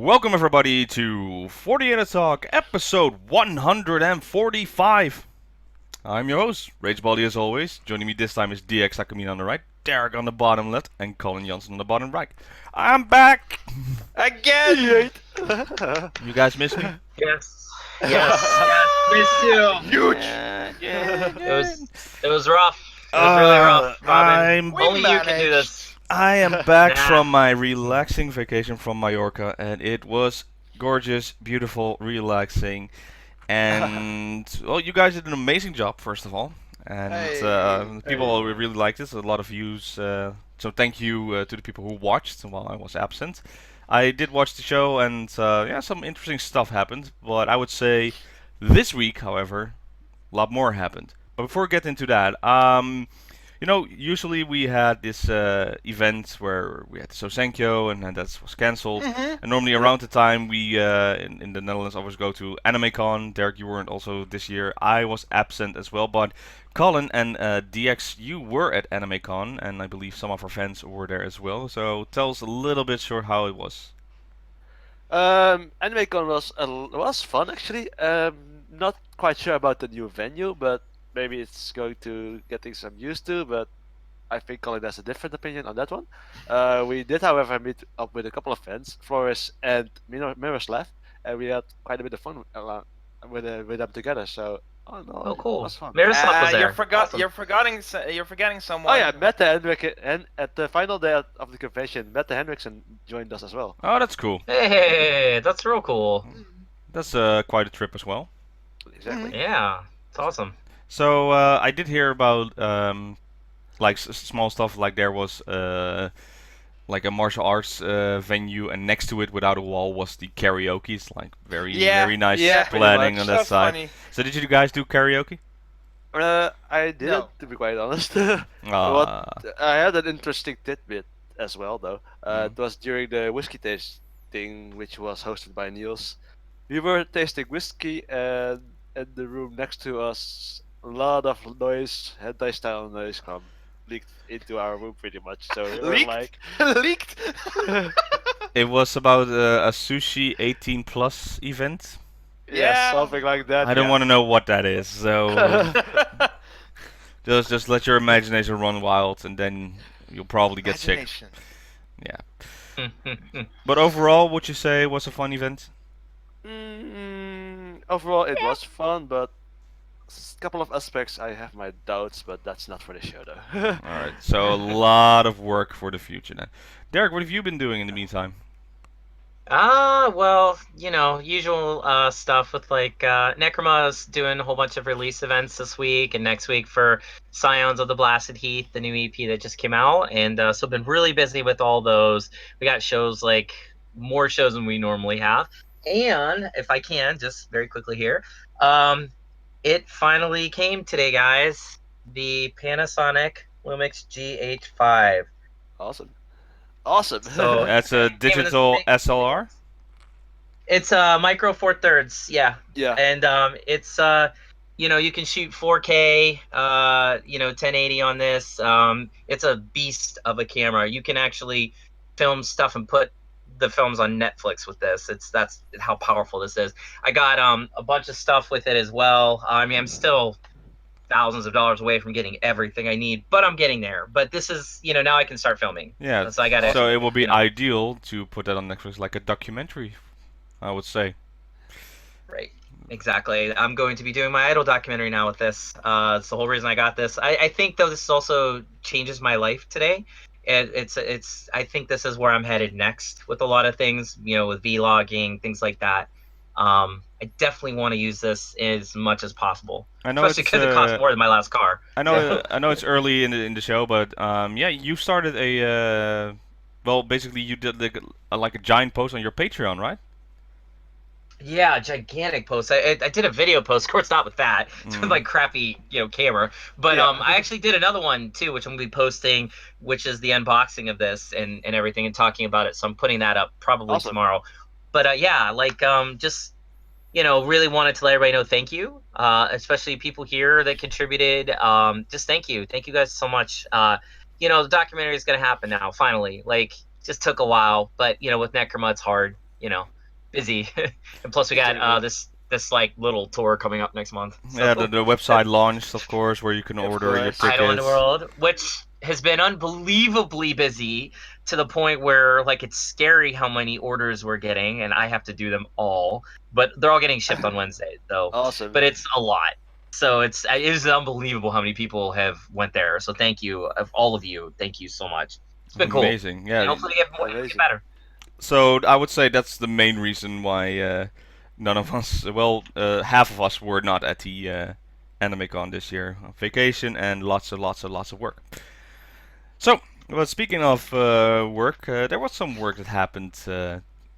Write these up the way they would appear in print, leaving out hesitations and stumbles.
Welcome everybody to 48 Talk, episode 145. I'm your host, Rage Baldy as always. Joining me this time is DX Akamine on the right, Derek on the bottom left, and Colin Johnson on the bottom right. I'm back! Again! You guys miss me? Yes. Yes. Miss you. Huge! It was rough. It was really rough. Robin. I'm Only you can do this. I am back Nah. from my relaxing vacation from Mallorca, and it was gorgeous, beautiful, relaxing, and well, you guys did an amazing job, first of all, and people really liked it. A lot of views, so thank you to the people who watched while I was absent. I did watch the show, and yeah, some interesting stuff happened. But I would say this week, however, a lot more happened. But before we get into that, you know, usually we had this event where we had the Sosenkyo, and that was cancelled. And normally around the time we in the Netherlands always go to AnimeCon. Derek, you weren't also this year. I was absent as well, but Colin and DX, you were at AnimeCon, and I believe some of our fans were there as well. So tell us a little bit short how it was. AnimeCon was fun actually. Not quite sure about the new venue, but maybe it's going to getting some used to. But I think Colin has a different opinion on that one. We did, however, meet up with a couple of friends, Ferris and Miroslav, and we had quite a bit of fun with them together. So. Oh no! Oh, cool. It was fun. Miroslav was there. Awesome. You're forgetting someone. Oh yeah, Mette Hendriksen, and at the final day of the convention, Mette Hendriksen joined us as well. Oh, that's cool. Hey, that's real cool. That's quite a trip as well. Exactly. Yeah, it's awesome. So I did hear about like small stuff, like there was like a martial arts venue, and next to it, without a wall, was the karaoke. It's like very nice planning on that so side. Funny. So did you guys do karaoke? I didn't, No. to be quite honest. What I had an interesting tidbit as well, though. It was during the whiskey tasting, which was hosted by Niels. We were tasting whiskey, and in the room next to us, a lot of noise, hentai-style noise, leaked into our room pretty much. So we were Leaked? like, Leaked. It was about a sushi 18 plus event. yeah, something like that. I don't yeah. want to know what that is, so just let your imagination run wild, and then you'll probably get sick. Imagination. Yeah. But overall, would you say it was a fun event? Overall, it was fun, but a couple of aspects I have my doubts, but that's not for the show though. Alright, so a lot of work for the future then. Derek, what have you been doing in the meantime? Well, you know, usual stuff with like Necroma's doing a whole bunch of release events this week and next week for Scions of the Blasted Heath, the new EP that just came out, and so been really busy with all those. We got shows, like more shows than we normally have. And if I can, just very quickly here, it finally came today, guys. The Panasonic Lumix GH5. Awesome. So That's a digital SLR? it's a micro 4/3, yeah. Yeah. And it's you know, you can shoot 4K, you know, 1080 on this. It's a beast of a camera. You can actually film stuff and put the films on Netflix with this. That's how powerful this is. I got a bunch of stuff with it as well. I mean, I'm still thousands of dollars away from getting everything I need, but I'm getting there. But this is, you know, now I can start filming. Yeah. So I got it. So it will be ideal to put that on Netflix like a documentary, I would say. Right. Exactly. I'm going to be doing my Idol documentary now with this. It's the whole reason I got this. I think though this also changes my life today. It's I think this is where I'm headed next with a lot of things, you know, with vlogging, things like that. I definitely want to use this as much as possible. I know, especially because it costs more than my last car. I know it's early in the show, but yeah, you started a well, basically you did like a giant post on your Patreon, right? Yeah, gigantic post. I did a video post. Of course, not with that. It's with like crappy, you know, camera. But Yeah. I actually did another one too, which I'm gonna be posting, which is the unboxing of this and everything and talking about it. So I'm putting that up probably Awesome. tomorrow. But yeah, like just, you know, really wanted to let everybody know thank you, especially people here that contributed. Just thank you guys so much. You know, the documentary is gonna happen now finally. Like, just took a while, but you know, with Necroma it's hard. busy. And plus we got this like little tour coming up next month. So. Yeah, the website launched, of course, where you can order your tickets. Idol Underworld, which has been unbelievably busy to the point where like it's scary how many orders we're getting, and I have to do them all. But they're all getting shipped on Wednesday, though. Awesome. But it's a lot. So it is unbelievable how many people have went there. So thank you, all of you. Thank you so much. It's been cool. Amazing, yeah. And hopefully get better. So I would say that's the main reason why none of us, half of us were not at the AnimeCon this year. Vacation and lots of work. So, well, speaking of work, there was some work that happened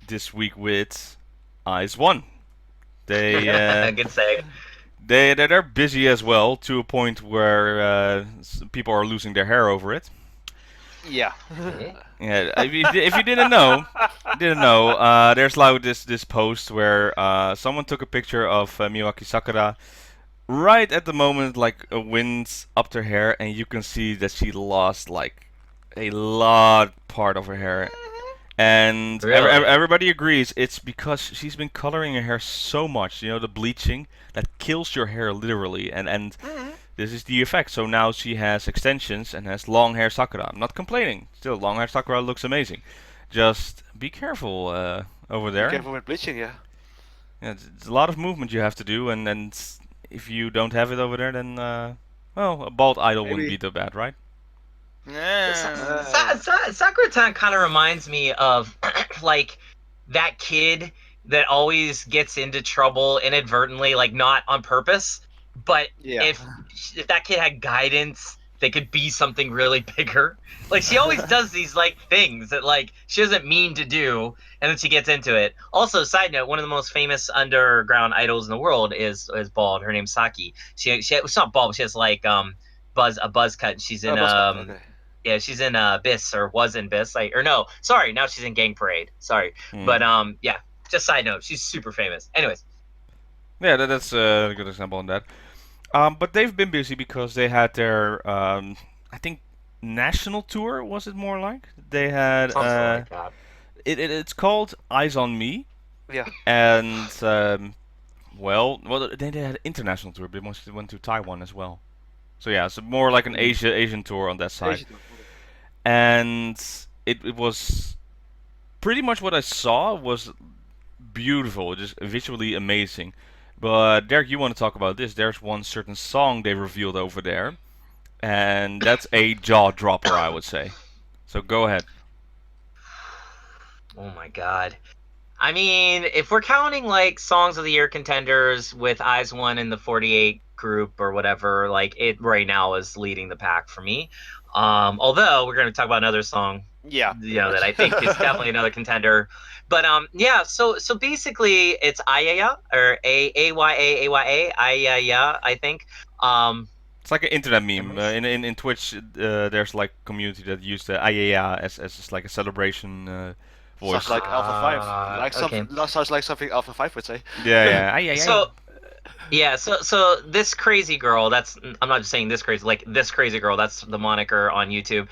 this week with IZ*ONE. They good save. They're busy as well, to a point where people are losing their hair over it. Yeah. Yeah. If you didn't know, there's like this post where someone took a picture of Miyawaki Sakura right at the moment, like a wind's up to her hair, and you can see that she lost like a lot part of her hair. And Really? everybody agrees it's because she's been coloring her hair so much, the bleaching that kills your hair literally, and this is the effect. So now she has extensions and has long hair Sakura. I'm not complaining. Still, long hair Sakura looks amazing. Just be careful over there. Be careful with bleaching, yeah. Yeah, it's a lot of movement you have to do, and if you don't have it over there, then a bald idol wouldn't be too bad, right? Sakura-tan kind of reminds me of like that kid that always gets into trouble inadvertently, like not on purpose. But if that kid had guidance, they could be something really bigger. Like she always does these like things that like she doesn't mean to do, and then she gets into it. Also, side note, one of the most famous underground idols in the world is bald. Her name's Saki. She's not bald, but she has like a buzz cut. She's in yeah, she's in BIS, or was in BIS. Now she's in Gang Parade. Sorry. But yeah, just side note, she's super famous. Anyways. Yeah, that's a good example on that. But they've been busy because they had their, I think, national tour, was it more like? They had, like that. It's called Eyes on Me. Yeah. And, then they had an international tour, but they went to Taiwan as well. So yeah, it's more like an Asian tour on that side. And it was pretty much what I saw was beautiful, just visually amazing. But Derek, you want to talk about this? There's one certain song they revealed over there, and that's a jaw dropper, I would say. So go ahead. Oh my god. I mean, if we're counting like songs of the year contenders with IZ*ONE in the 48 group or whatever, like it right now is leading the pack for me. Although we're going to talk about another song, that I think is definitely another contender. But so basically it's Ayaya, or Ayaya, Ayaya, I think. It's like an internet meme. In Twitch, there's like community that use the Ayaya as just like a celebration voice. Sounds like Alpha 5. Sounds like something Alpha 5 would say. Yeah. Ayaya. So this crazy girl, I'm not just saying this crazy, like this crazy girl, that's the moniker on YouTube,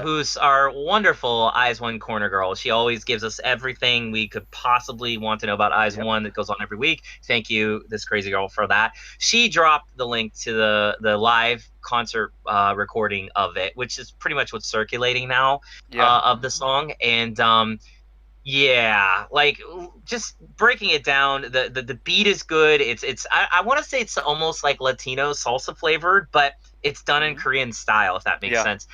who's our wonderful IZ*ONE corner girl. She always gives us everything we could possibly want to know about IZ*ONE that goes on every week. Thank you, this crazy girl, for that. She dropped the link to the live concert recording of it, which is pretty much what's circulating now of the song. And yeah, like just breaking it down, the beat is good. I want to say it's almost like Latino salsa flavored, but it's done in Korean style, if that makes sense.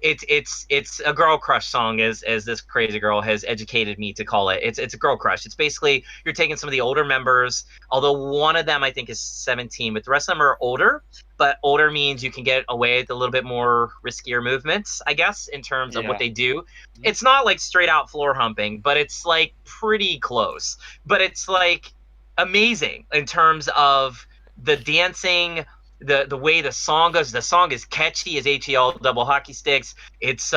It's a girl crush song, as this crazy girl has educated me to call it. It's a girl crush. It's basically you're taking some of the older members, although one of them I think is 17, but the rest of them are older. But older means you can get away with a little bit more riskier movements, I guess, in terms of what they do. It's not like straight out floor humping, but it's like pretty close. But it's like amazing in terms of the dancing, the way the song goes. The song is catchy as HEL double hockey sticks. It's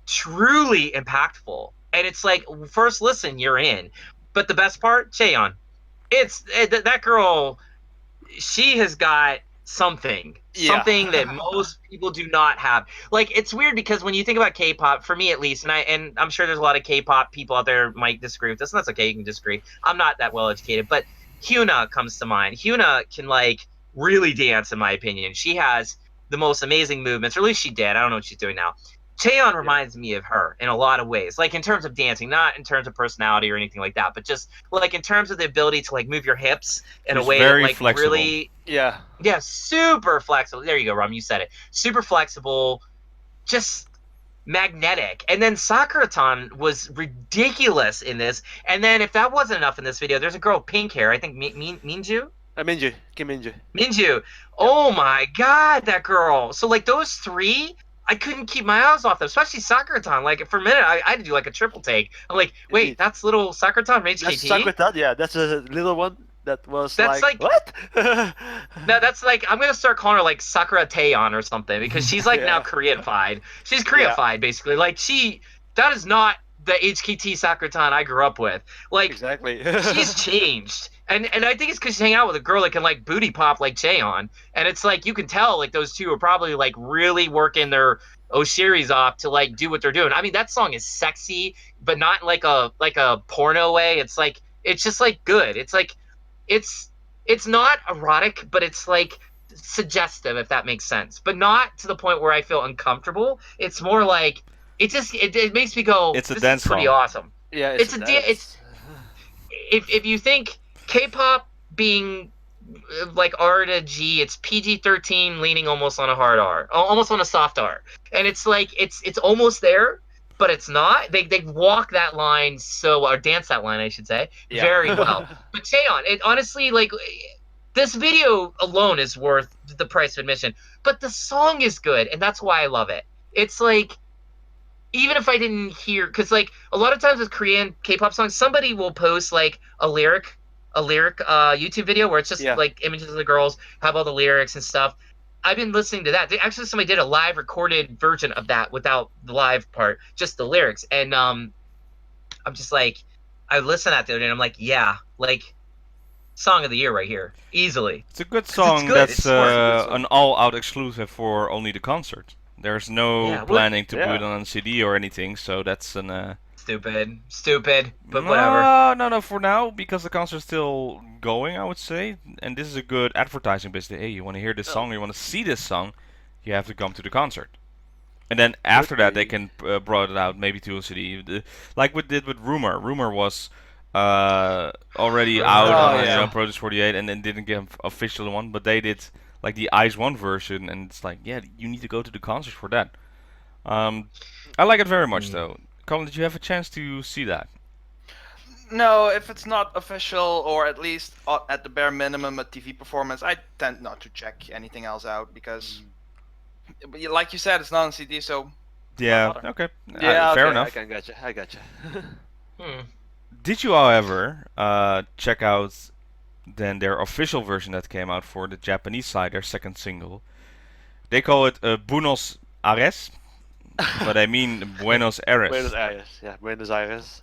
truly impactful. And it's like, first listen, you're in. But the best part, Cheon, that girl, she has got something Yeah. that most people do not have. Like, it's weird because when you think about K-pop, for me at least, and I'm sure there's a lot of K-pop people out there might disagree with this, and that's okay, you can disagree. I'm not that well educated, but Hyuna comes to mind. Hyuna can like really dance, in my opinion. She has the most amazing movements, or at least she did. I don't know what she's doing now. Chaeyeon reminds me of her in a lot of ways, like in terms of dancing, not in terms of personality or anything like that, but just like in terms of the ability to like move your hips in She's a way very that like flexible. really, Yeah. yeah, super flexible. There you go, Rom, you said it. Super flexible, just magnetic. And then Sakura-tan was ridiculous in this. And then if that wasn't enough in this video, there's a girl with pink hair, I think Minju? Minju. Kim Minju. Minju. Oh my god, that girl. So like those three, I couldn't keep my eyes off them, especially Sakura-tan. Like for a minute, I had to do like a triple take. I'm like, wait, Indeed. that's little Sakura-tan from That's HKT? Sakura-tan, yeah. That's a little one that was That's like- what? No, that's like, I'm gonna start calling her like Sakura Taeyeon or something, because she's like now Yeah. Koreanified. She's Koreanified, basically. Like that is not the HKT Sakura-tan I grew up with. Like, Exactly. she's changed. And I think it's because she's hanging out with a girl that can like booty pop like Chaeyeon. And it's like you can tell like those two are probably like really working their Oshiris off to like do what they're doing. I mean, that song is sexy, but not like a porno way. It's like it's just like good. It's like it's not erotic, but it's like suggestive, if that makes sense. But not to the point where I feel uncomfortable. It's more like it makes me go, It's a this dance is pretty song. awesome. Yeah, It's if you think K-pop being like R to G, it's PG-13 leaning almost on a hard R, almost on a soft R, and it's like it's almost there, but it's not. They walk that line or dance that line, I should say, Yeah. very well. But Chaeyeon, it honestly, like, this video alone is worth the price of admission, but the song is good, and that's why I love it. It's like, even if I didn't hear, because like a lot of times with Korean K-pop songs, somebody will post like a lyric YouTube video where it's just like images of the girls, have all the lyrics and stuff. I've been listening to that. Actually, somebody did a live recorded version of that without the live part, just the lyrics. And I'm just like, I listened to that the other day and I'm like, yeah, like song of the year right here, easily. It's a good song. good. That's It's smart. It's a good song. an all-out exclusive for only the concert. There's no planning to put it on CD or anything, so that's an. Stupid, but whatever. No. For now, because the concert's still going, I would say, and this is a good advertising business. Hey, you want to hear this song? You want to see this song? You have to come to the concert. And then after that, they can broaden it out maybe to a CD, like we did with Rumor. Rumor was already out on Project 48, and then didn't get an official one, but they did like the Ice One version, and it's like, yeah, you need to go to the concert for that. I like it very much, though. Colin, did you have a chance to see that? No, if it's not official, or at least at the bare minimum a TV performance, I tend not to check anything else out because, like you said, it's not on CD, so. Yeah. Okay. Yeah. Fair Okay, enough. I gotcha. Did you, however, check out then their official version that came out for the Japanese side, their second single? They call it Buenos Aires, but I mean Buenos Aires. Buenos Aires, yeah, Buenos Aires.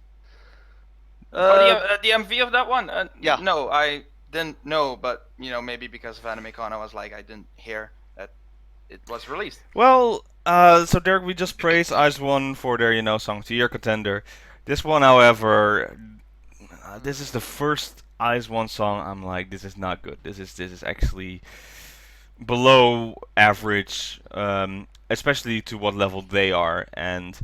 The MV of that one? Yeah. No, I didn't know, but maybe because of AnimeCon, I was like, I didn't hear that it was released. Well, so Derek, we just praised Ice One for their, Song of the Year contender. This one, however, this is the first Ice One song. I'm like, this is not good. This is actually below average, especially to what level they are. And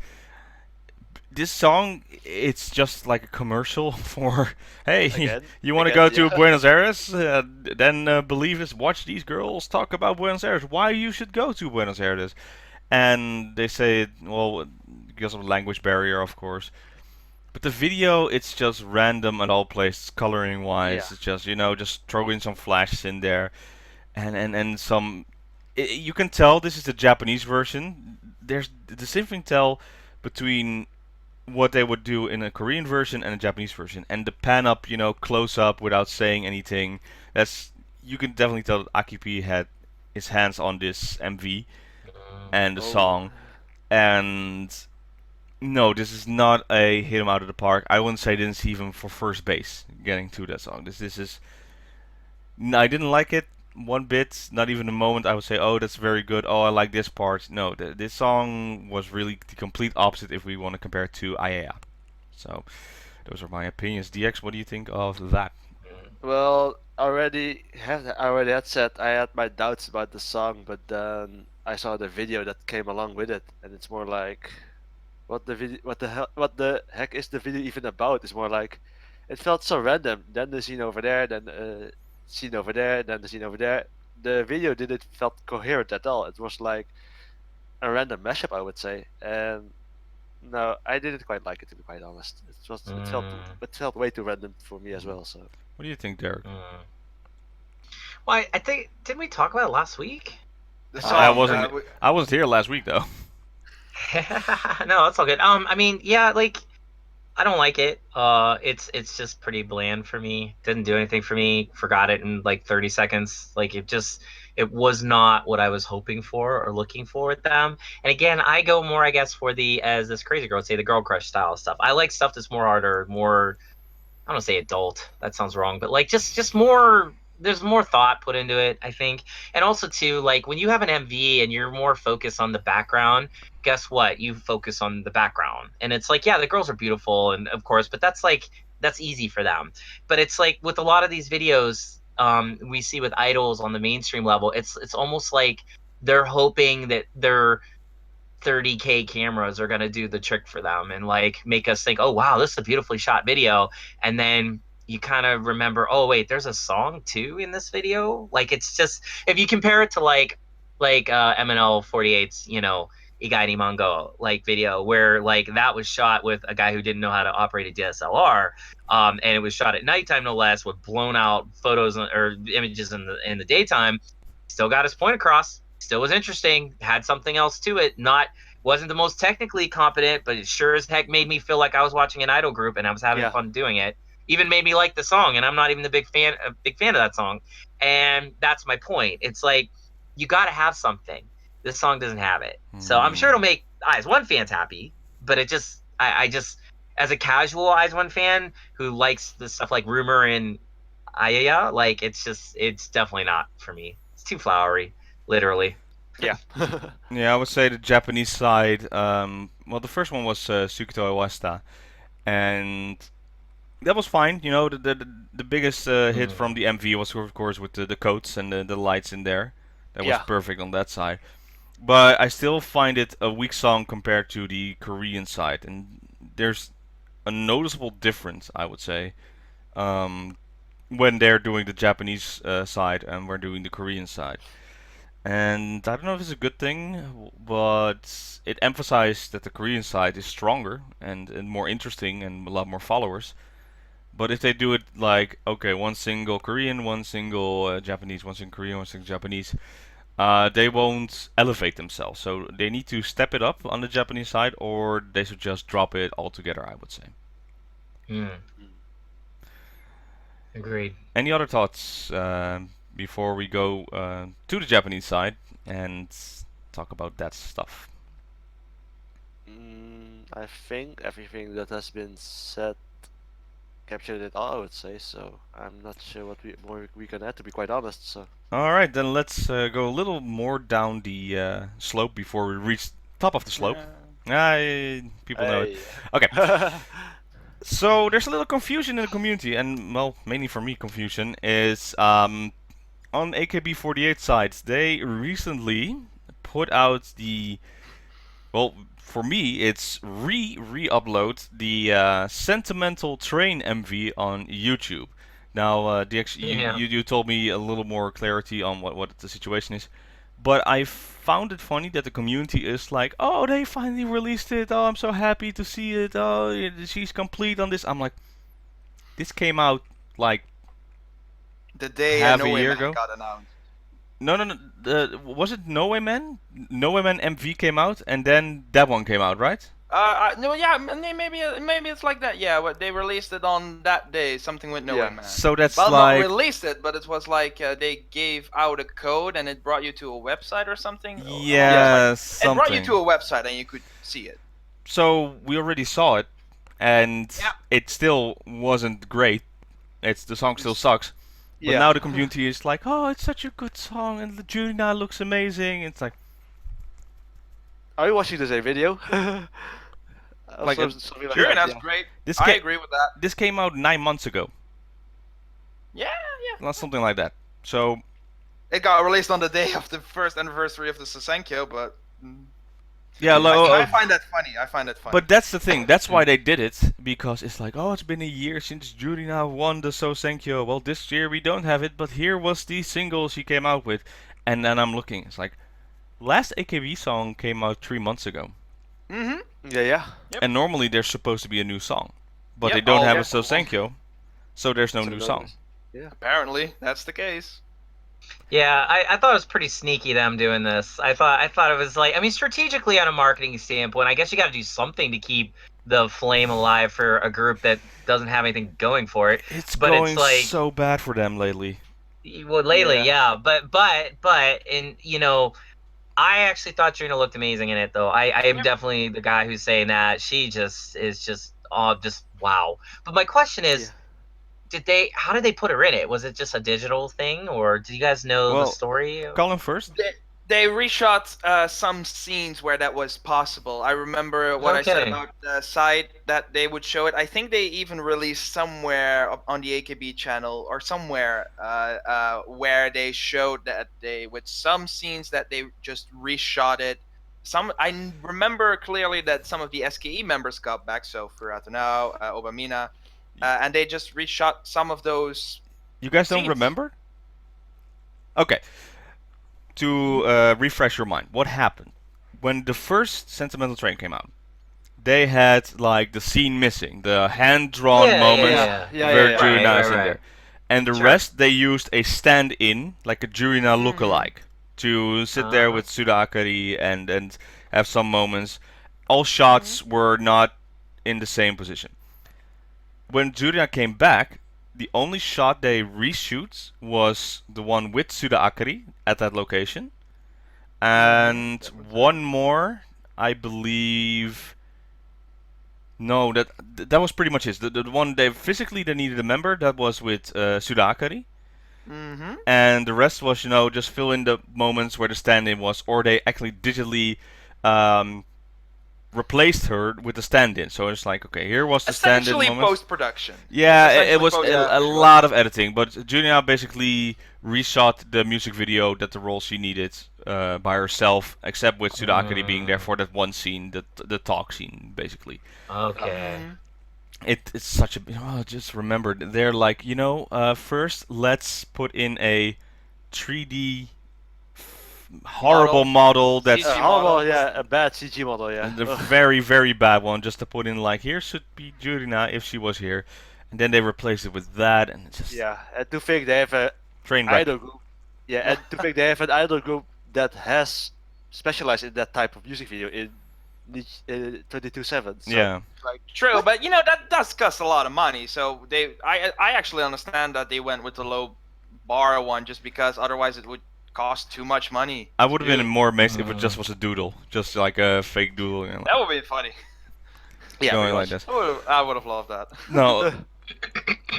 this song, it's just like a commercial for, hey, you want to go to Buenos Aires? Then believe us, watch these girls talk about Buenos Aires, why you should go to Buenos Aires. And they say, well, because of the language barrier, of course. But the video, it's just random at all places, coloring wise. It's just, just throwing some flashes in there. And some, you can tell this is the Japanese version. There's the distinct tell between what they would do in a Korean version and a Japanese version. And the pan up, close up without saying anything. You can definitely tell that Akipi had his hands on this MV and the song. And no, this is not a hit him out of the park. I wouldn't say this even for first base getting to that song. This is. I didn't like it. one bit, not even a moment I would say, oh, that's very good, oh, I like this part. No, this song was really the complete opposite if we want to compare it to Ayaya. So, those are my opinions. DX, what do you think of that? Well, I already had said I had my doubts about the song, but then I saw the video that came along with it, and it's more like, what the heck is the video even about? It's more like, it felt so random. Then the scene over there, then the scene over there, then the scene over there. The video didn't felt coherent at all. It was like a random mashup, I would say, and no, I didn't quite like it, to be quite honest. It felt way too random for me as well. So. What do you think, Derek? Well, I think, didn't we talk about it last week? I wasn't here last week though. No, that's all good. I mean, yeah, like, I don't like it. It's just pretty bland for me. Didn't do anything for me. Forgot it in like 30 seconds. Like, it was not what I was hoping for or looking for with them. And again, I go more, I guess, for as this crazy girl would say, the girl crush style stuff. I like stuff that's more harder, more, I don't want to say adult. That sounds wrong, but like just more. There's more thought put into it, I think. And also too, like when you have an MV and you're more focused on the background, guess what? You focus on the background. And it's like, yeah, the girls are beautiful, and of course, but that's easy for them. But it's like with a lot of these videos we see with idols on the mainstream level, it's almost like they're hoping that their 30K cameras are going to do the trick for them and like make us think, oh wow, this is a beautifully shot video. And then you kind of remember, oh wait, there's a song too in this video. Like, it's just, if you compare it to like MNL48's, Igai ni Mango like video, where like that was shot with a guy who didn't know how to operate a DSLR, and it was shot at nighttime no less, with blown out photos or images in the daytime. Still got his point across. Still was interesting. Had something else to it. Wasn't the most technically competent, but it sure as heck made me feel like I was watching an idol group and I was having fun doing it. Even made me like the song, and I'm not even a big fan of that song. And that's my point. It's like, you got to have something. This song doesn't have it. So I'm sure it'll make IZ*ONE fans happy, but it just, I just, as a casual IZ*ONE fan who likes the stuff like Rumor and Ayaya, like, it's definitely not for me. It's too flowery, literally. Yeah. Yeah, I would say the Japanese side, well, the first one was Tsukito Iwasta, and that was fine. The biggest hit from the MV was, of course, with the coats and the lights in there. That was perfect on that side. But I still find it a weak song compared to the Korean side. And there's a noticeable difference, I would say, when they're doing the Japanese side and we're doing the Korean side. And I don't know if it's a good thing, but it emphasized that the Korean side is stronger and more interesting and a lot more followers. But if they do it like, okay, one single Korean, one single Japanese, one single Korean, one single Japanese, they won't elevate themselves. So they need to step it up on the Japanese side, or they should just drop it altogether, I would say. Agreed. Any other thoughts before we go to the Japanese side and talk about that stuff? I think everything that has been said captured it all, I would say. So I'm not sure what more we can add, to be quite honest. So. All right, then let's go a little more down the slope before we reach top of the slope. People know it. Okay. So there's a little confusion in the community, and well, mainly for me, confusion is on AKB48 sides. They recently put out the, well, for me, it's re-upload the Sentimental Train MV on YouTube. Now, you told me a little more clarity on what the situation is, but I found it funny that the community is like, oh, they finally released it, oh, I'm so happy to see it, oh, she's complete on this. I'm like, this came out like the day half No a year Man ago. got announced. No. Was it No Way Man? No Way Man MV came out, and then that one came out, right? No, yeah, maybe it's like that. Yeah, but they released it on that day. Something with No Way Man. So that's well, like, not released it, but it was like they gave out a code and it brought you to a website or something. Yeah, something. It brought you to a website and you could see it. So we already saw it, and it still wasn't great. The song still sucks. But now the community is like, oh, it's such a good song, and the Jurina looks amazing. It's like, are you watching the same video? Like a- something like Sure, that, that's yeah. great. this I agree with that. this came out 9 months ago, Yeah. not something like that. So It got released on the day of the first anniversary of the Susenkyo, but yeah, I find that funny. I find that funny. but that's the thing. That's why they did it, because it's like, oh, it's been a year since Jurina won the Sosenkyo. Well, this year we don't have it, but here was the single she came out with, and then I'm looking. It's like, last AKB song came out 3 months ago, Mm-hmm. Yeah. Yep. and normally there's supposed to be a new song, but Yep, they don't oh, have a yeah. Sosenkyo, so there's no So new no song. news. Yeah. Apparently, that's the case. Yeah, I thought it was pretty sneaky them doing this. I thought it was like, I mean, strategically on a marketing standpoint, I guess you got to do something to keep the flame alive for a group that doesn't have anything going for it. It's But going it's like, so bad for them lately. well, lately, Yeah. but and you know, I actually thought Trina looked amazing in it, though. I am Yep. definitely the guy who's saying that. She just is just wow. But my question is, how did they put her in it? Was it just a digital thing, or do you guys know Well, the story? Colin first. They reshot some scenes where that was possible. I remember what No I said kidding. about the site that they would show it. I think they even released somewhere on the AKB channel or somewhere where they showed that they, with some scenes that they just reshot it. I remember clearly that some of the SKE members got back, so Furatanao, Obamina, and they just reshot some of those. You guys don't Scenes. remember? Okay. To refresh your mind, what happened when the first Sentimental Train came out? They had like the scene missing, the hand-drawn moments where Jurina is in there, and the Sure. rest they used a stand-in, like a Jurina lookalike, to sit there with Suda Akari and have some moments. All shots were not in the same position. When Jurina came back, the only shot they reshoot was the one with Suda Akari at that location. And one more, I believe. No, that was pretty much it. The one they physically they needed a member, that was with Suda Akari. Mm-hmm. And the rest was, just fill in the moments where the stand-in was, or they actually digitally replaced her with the stand-in. So it's like, okay, here was the stand-in Essentially moment. post-production. Yeah, Essentially it was post- a lot of editing, but Junia basically reshot the music video that the role she needed by herself, except with Suda Akari being there for that one scene, the talk scene, basically. Okay. It's such a... just remember, they're like, first let's put in a 3D horrible model that's... CG Horrible, model. yeah, a bad CG model, yeah. The very, very bad one, just to put in like, here should be Jurina if she was here. And then they replaced it with that, and it's just Yeah, and to think they have a train wreck. idol group. Yeah, and to think they have an idol group that has specialized in that type of music video in 22/7. So. Yeah. Like, true, but that does cost a lot of money. So I actually understand that they went with the low bar one just because otherwise it would cost too much money. I would have been more amazed if it just was a doodle, just like a fake doodle. That would be funny. Yeah, going pretty like much. this. I would have loved that. No.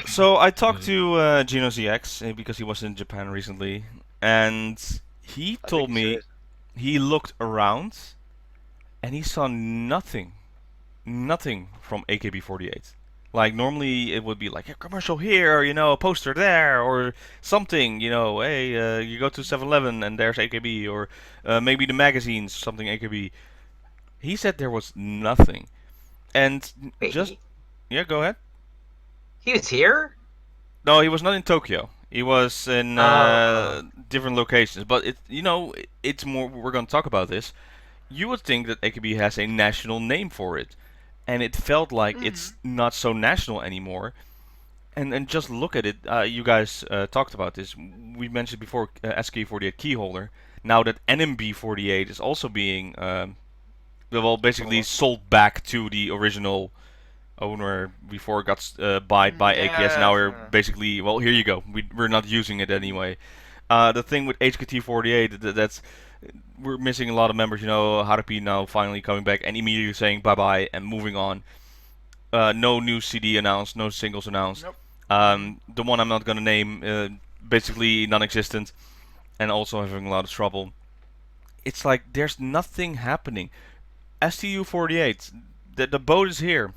So I talked to GinoZX because he was in Japan recently, and he I told think me he's he looked around and he saw nothing from AKB48. Like normally it would be like a commercial here, a poster there, or something, hey, you go to 7-Eleven and there's AKB, or maybe the magazines, something AKB. He said there was nothing, and Wait, just yeah, go ahead. he was here? No, he was not in Tokyo. He was in different locations, but it's more. We're gonna talk about this. You would think that AKB has a national name for it, and it felt like it's not so national anymore. And just look at it. You guys talked about this. We mentioned before SK48 Keyholder. Now that NMB48 is also being basically sold back to the original owner before it got bought by AKS. Now we're basically, here you go. We're not using it anyway. The thing with HKT48, that's we're missing a lot of members. Harupi now finally coming back and immediately saying bye bye and moving on. No new CD announced, no singles announced. Nope. The one I'm not gonna name basically non-existent, and also having a lot of trouble. It's like there's nothing happening. STU48, the boat is here.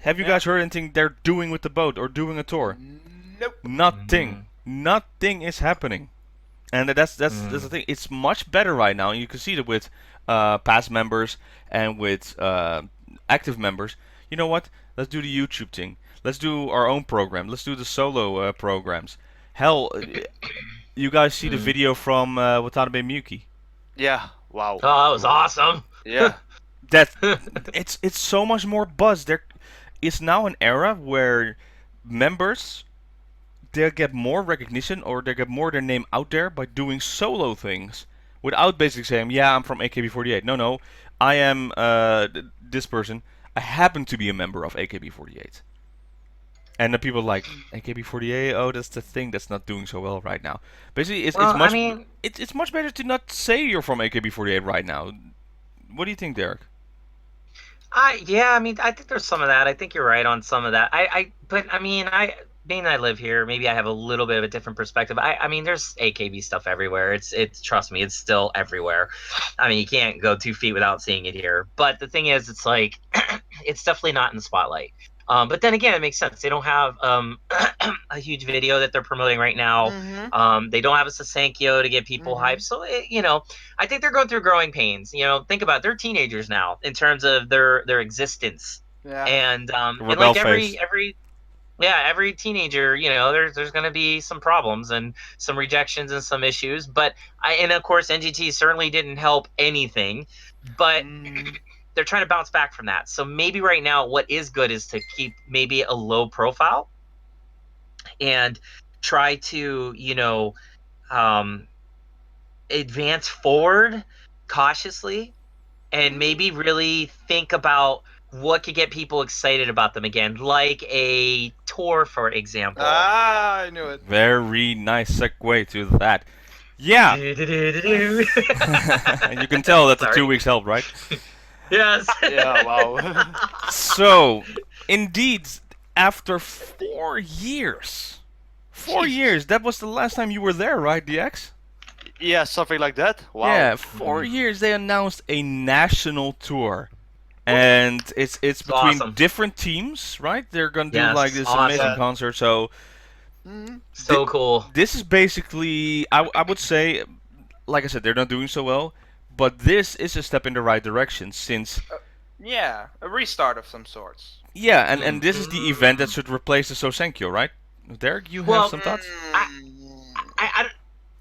Have you guys heard anything they're doing with the boat or doing a tour? Nope. Nothing. Nothing is happening. And that's the thing. It's much better right now. You can see that with past members and with active members. You know what? Let's do the YouTube thing. Let's do our own program. Let's do the solo programs. Hell, you guys see the video from Watanabe Miyuki? Yeah. Wow. Oh, that was awesome. Yeah. That it's so much more buzz. There is now an era where members, they get more recognition or they get more their name out there by doing solo things without basically saying, yeah, I'm from AKB48. No, I am this person. I happen to be a member of AKB48. And the people like AKB48. Oh, that's the thing that's not doing so well right now. Basically, it's much. It's much better to not say you're from AKB48 right now. What do you think, Derek? Yeah, I mean, I think there's some of that. I think you're right on some of that. But I mean, being that I live here, maybe I have a little bit of a different perspective. I mean, there's AKB stuff everywhere. It's trust me, it's still everywhere. I mean, you can't go 2 feet without seeing it here. But the thing is, it's like, it's definitely not in the spotlight. But then again, it makes sense. They don't have a huge video that they're promoting right now. They don't have a Sasankyo to get people hyped. So, I think they're going through growing pains. Think about it. They're teenagers now in terms of their existence. Yeah. And like every teenager, there's going to be some problems and some rejections and some issues. But and of course, NGT certainly didn't help anything. But they're trying to bounce back from that. So maybe right now what is good is to keep maybe a low profile and try to, advance forward cautiously and maybe really think about what could get people excited about them again, like a tour, for example. Ah, I knew it. Very nice segue to that. Yeah. And you can tell that the 2 weeks helped, right? Yes. Yeah, wow. So, indeed, after 4 years. 4 years. That was the last time you were there, right, DX? Yeah, something like that. Wow. Yeah, 4 years. They announced a national tour. And it's between different teams, right? They're going to do like this amazing concert. So cool. This is basically, I would say, like I said, they're not doing so well. But this is a step in the right direction since... yeah, a restart of some sorts. Yeah, and this is the event that should replace the Sosenkyo, right? Derek, you have some thoughts? I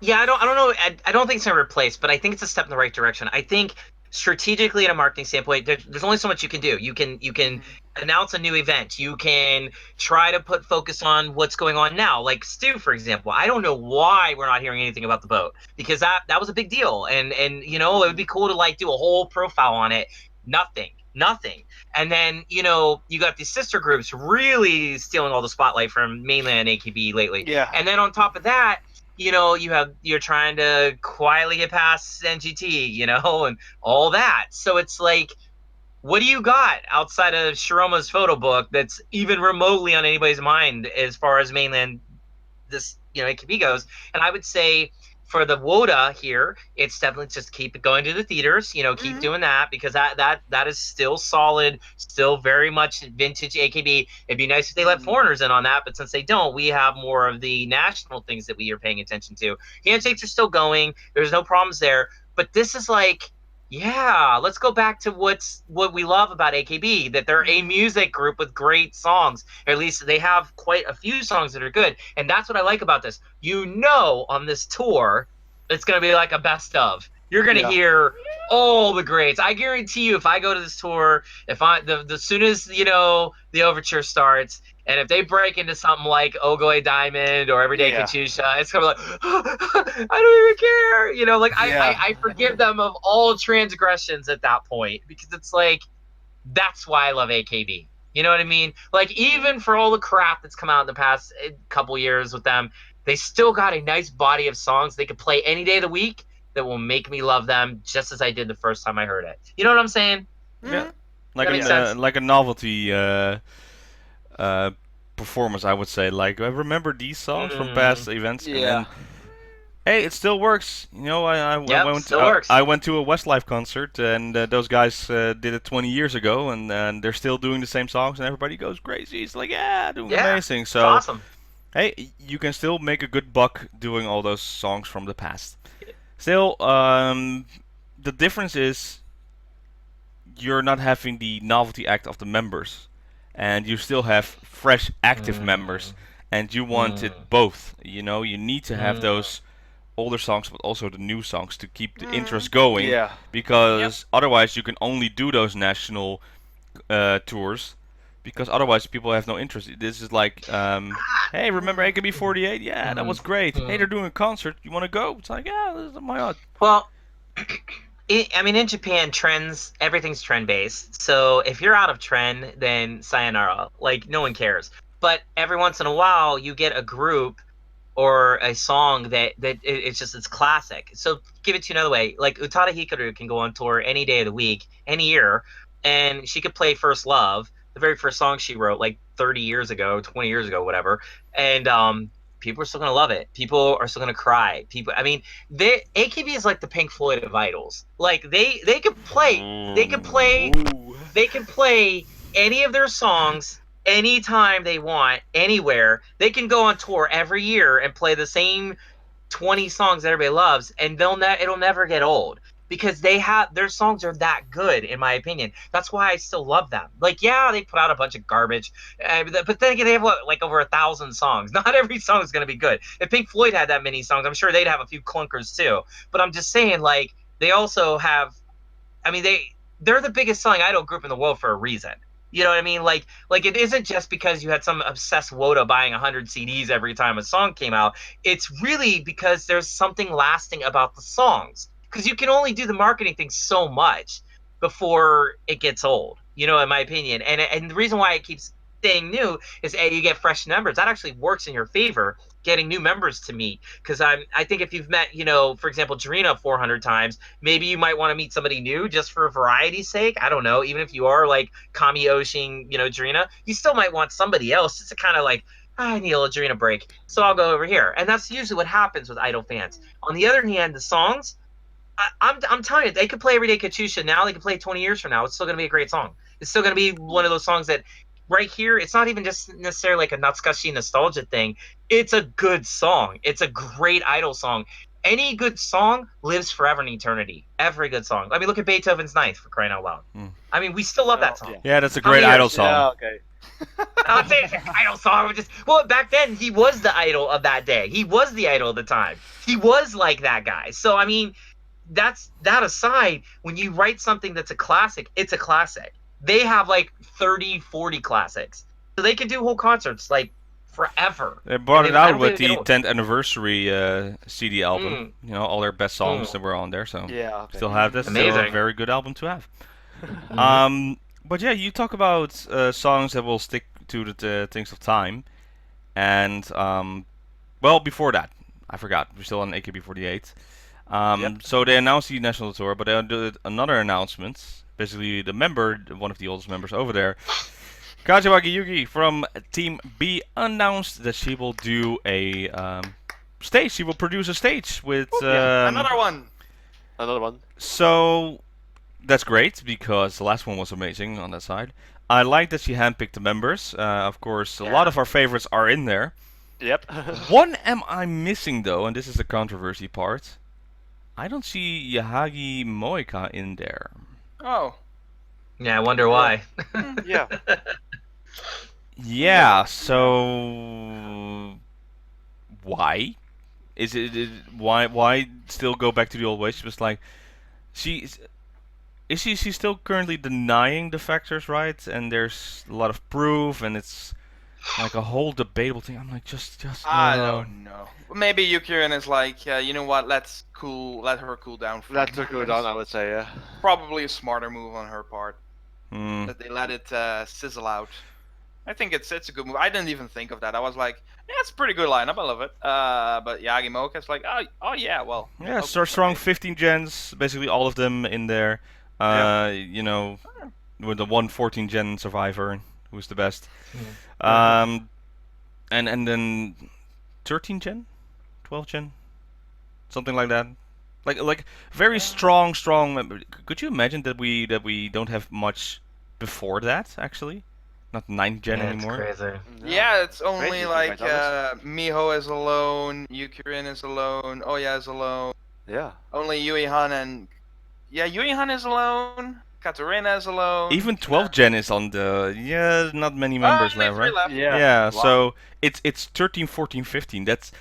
don't know. I don't think it's going to replace, but I think it's a step in the right direction. I think strategically, in a marketing standpoint, there's only so much you can do. You can announce a new event. You can try to put focus on what's going on now. Like Stu, for example, I don't know why we're not hearing anything about the boat, because that was a big deal, and it would be cool to like do a whole profile on it. Nothing. And then you got these sister groups really stealing all the spotlight from mainland AKB lately. Yeah. And then on top of that, you're trying to quietly get past NGT, and all that. So it's like, what do you got outside of Shiroma's photo book that's even remotely on anybody's mind as far as mainland this AKB goes? And I would say for the WOTA here, it's definitely just keep it going to the theaters, keep doing that, because that is still solid, still very much vintage AKB. It'd be nice if they let foreigners in on that, but since they don't, we have more of the national things that we are paying attention to. Handshakes are still going. There's no problems there. But this is like, yeah, let's go back to what we love about AKB, that they're a music group with great songs. Or at least they have quite a few songs that are good. And that's what I like about this. On this tour, it's going to be like a best of. You're going to hear all the greats. I guarantee you, if I go to this tour, the soon as, the overture starts, and if they break into something like Ogoe Diamond or Everyday Katusha, it's going to be like, I don't even care. I forgive them of all transgressions at that point, because it's like, that's why I love AKB. You know what I mean? Like, even for all the crap that's come out in the past couple years with them, they still got a nice body of songs they could play any day of the week that will make me love them just as I did the first time I heard it. You know what I'm saying? Yeah. Like a novelty performance, I would say. Like, I remember these songs from past events, and then, hey, it still works. You know, I went to a Westlife concert, and those guys did it 20 years ago, and they're still doing the same songs, and everybody goes crazy. It's like, yeah, doing amazing. So, awesome. Hey, you can still make a good buck doing all those songs from the past. Still, the difference is you're not having the novelty act of the members, and you still have fresh, active members, and you want it both. You know, you need to have those older songs, but also the new songs to keep the interest going. Yeah. Because otherwise, you can only do those national tours. Because otherwise, people have no interest. This is like, hey, remember AKB48? Yeah, that was great. Hey, they're doing a concert. You want to go? It's like, yeah, this is my odd. Well, I mean, in Japan, everything's trend-based. So if you're out of trend, then sayonara. Like, no one cares. But every once in a while, you get a group or a song that it's classic. So give it to you another way. Like, Utada Hikaru can go on tour any day of the week, any year, and she could play First Love, the very first song she wrote, like 30 years ago, 20 years ago, whatever. And people are still gonna love it. People are still gonna cry. I mean, AKB is like the Pink Floyd of idols. Like they can play any of their songs anytime they want, anywhere. They can go on tour every year and play the same 20 songs that everybody loves, and it'll never get old. Because their songs are that good, in my opinion. That's why I still love them. Like, yeah, they put out a bunch of garbage, but then again, they have like over 1,000 songs. Not every song is going to be good. If Pink Floyd had that many songs, I'm sure they'd have a few clunkers too. But I'm just saying, like, they also have. I mean, they're the biggest selling idol group in the world for a reason. You know what I mean? Like it isn't just because you had some obsessed Woda buying 100 CDs every time a song came out. It's really because there's something lasting about the songs. Because you can only do the marketing thing so much before it gets old, you know, in my opinion. And the reason why it keeps staying new is you get fresh numbers. That actually works in your favor, getting new members to meet. Because I think if you've met, you know, for example, Jarina 400 times, maybe you might want to meet somebody new just for variety's sake. I don't know. Even if you are like Kami Oshin, you know, Jarina, you still might want somebody else just to kind of like, I need a little Jarina break, so I'll go over here. And that's usually what happens with idol fans. On the other hand, the songs, I'm telling you, they could play Everyday Katusha now. They could play it 20 years from now. It's still going to be a great song. It's still going to be one of those songs that right here, it's not even just necessarily like a Natsukashi nostalgia thing. It's a good song. It's a great idol song. Any good song lives forever in eternity. Every good song. I mean, look at Beethoven's Ninth, for crying out loud. I mean, we still love that song. Yeah, that's a great idol song. Yeah, okay. I'm saying it's an idol song. Well, back then, he was the idol of that day. He was the idol of the time. He was like that guy. So, I mean, that aside, when you write something that's a classic, it's a classic. They have like 30, 40 classics. So they can do whole concerts like forever. They brought it out with the 10th anniversary CD album. You know, all their best songs that were on there. So still have this. Still a very good album to have. But yeah, you talk about songs that will stick to the things of time. And, well, before that, I forgot. We're still on AKB48. So they announced the national tour, but they did another announcement. Basically, the member, one of the oldest members over there, Kazuaki Yuki from Team B, announced that she will do a stage. She will produce a stage with another one. So that's great because the last one was amazing on that side. I like that she handpicked the members. Of course, a lot of our favorites are in there. Yep. One am I missing though, and this is the controversy part. I don't see Yahagi Moika in there. Oh. Yeah, I wonder why. Yeah. Yeah, so why? Is it why still go back to the old ways? She was like, she's still currently denying the factors, right? And there's a lot of proof, and it's like a whole debatable thing. I'm like, just I don't know. Maybe Yukirin is like, you know what? Let her cool down. Let her cool down, I would say, yeah. Probably a smarter move on her part. Mm. That they let it sizzle out. I think it's a good move. I didn't even think of that. I was like, yeah, it's a pretty good lineup. I love it. But Yagi Moka's like, oh yeah, well. Yeah, so strong 15 gens, basically all of them in there. You know, with the 1 14 gen survivor, who's the best. and then 13 gen, 12 gen, something like that. Like very strong member. Could you imagine that we don't have much before that actually? Not 9th gen Yeah, anymore. it's crazy. Yeah, it's only Crazy, like to be quite honest. Miho is alone, Yukirin is alone, Oya is alone. Yeah. Only Yui-Han and Yui-Han is alone. Katarina is alone. Even 12th gen is on the not many members only left, 3 right? left. Yeah, Wow. so it's 13, 14, 15. That's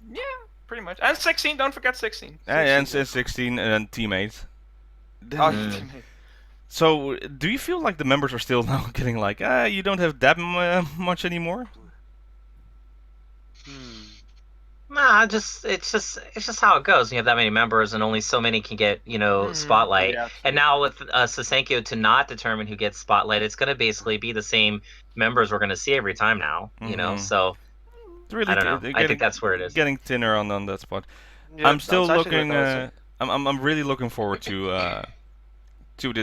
Yeah, pretty much. And 16, don't forget 16. and 16 and then teammates. Oh, Mm. So, do you feel like the members are still now getting like, you don't have that much anymore? Nah, it's just how it goes. You have that many members, and only so many can get spotlight. Yeah, And now with Sasenkyo to not determine who gets spotlight, it's gonna basically be the same members we're gonna see every time now. Mhm. It's So really, I don't know. I think that's where it is. Getting thinner on that spot. Yeah, I'm still that's actually looking. what I would say. I'm really looking forward to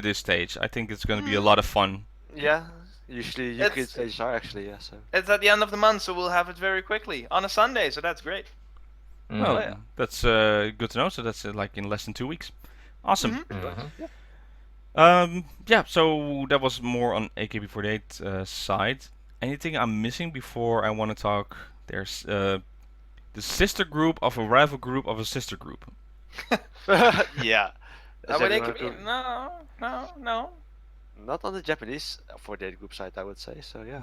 this stage. I think it's gonna be a lot of fun. Yeah. Usually you It's- could stages are actually, yeah. So. It's at the end of the month, so we'll have it very quickly on a Sunday. So that's great. Mhm. Well, yeah. that's good to know. So that's like in less than 2 weeks. Awesome. Mhm. Yeah. So that was more on AKB48 side. Anything I'm missing before I want to talk? There's the sister group of a rival group of a sister group. Yeah. Is But everyone AKB, no. Not on the Japanese 48 group side, I would say. So yeah.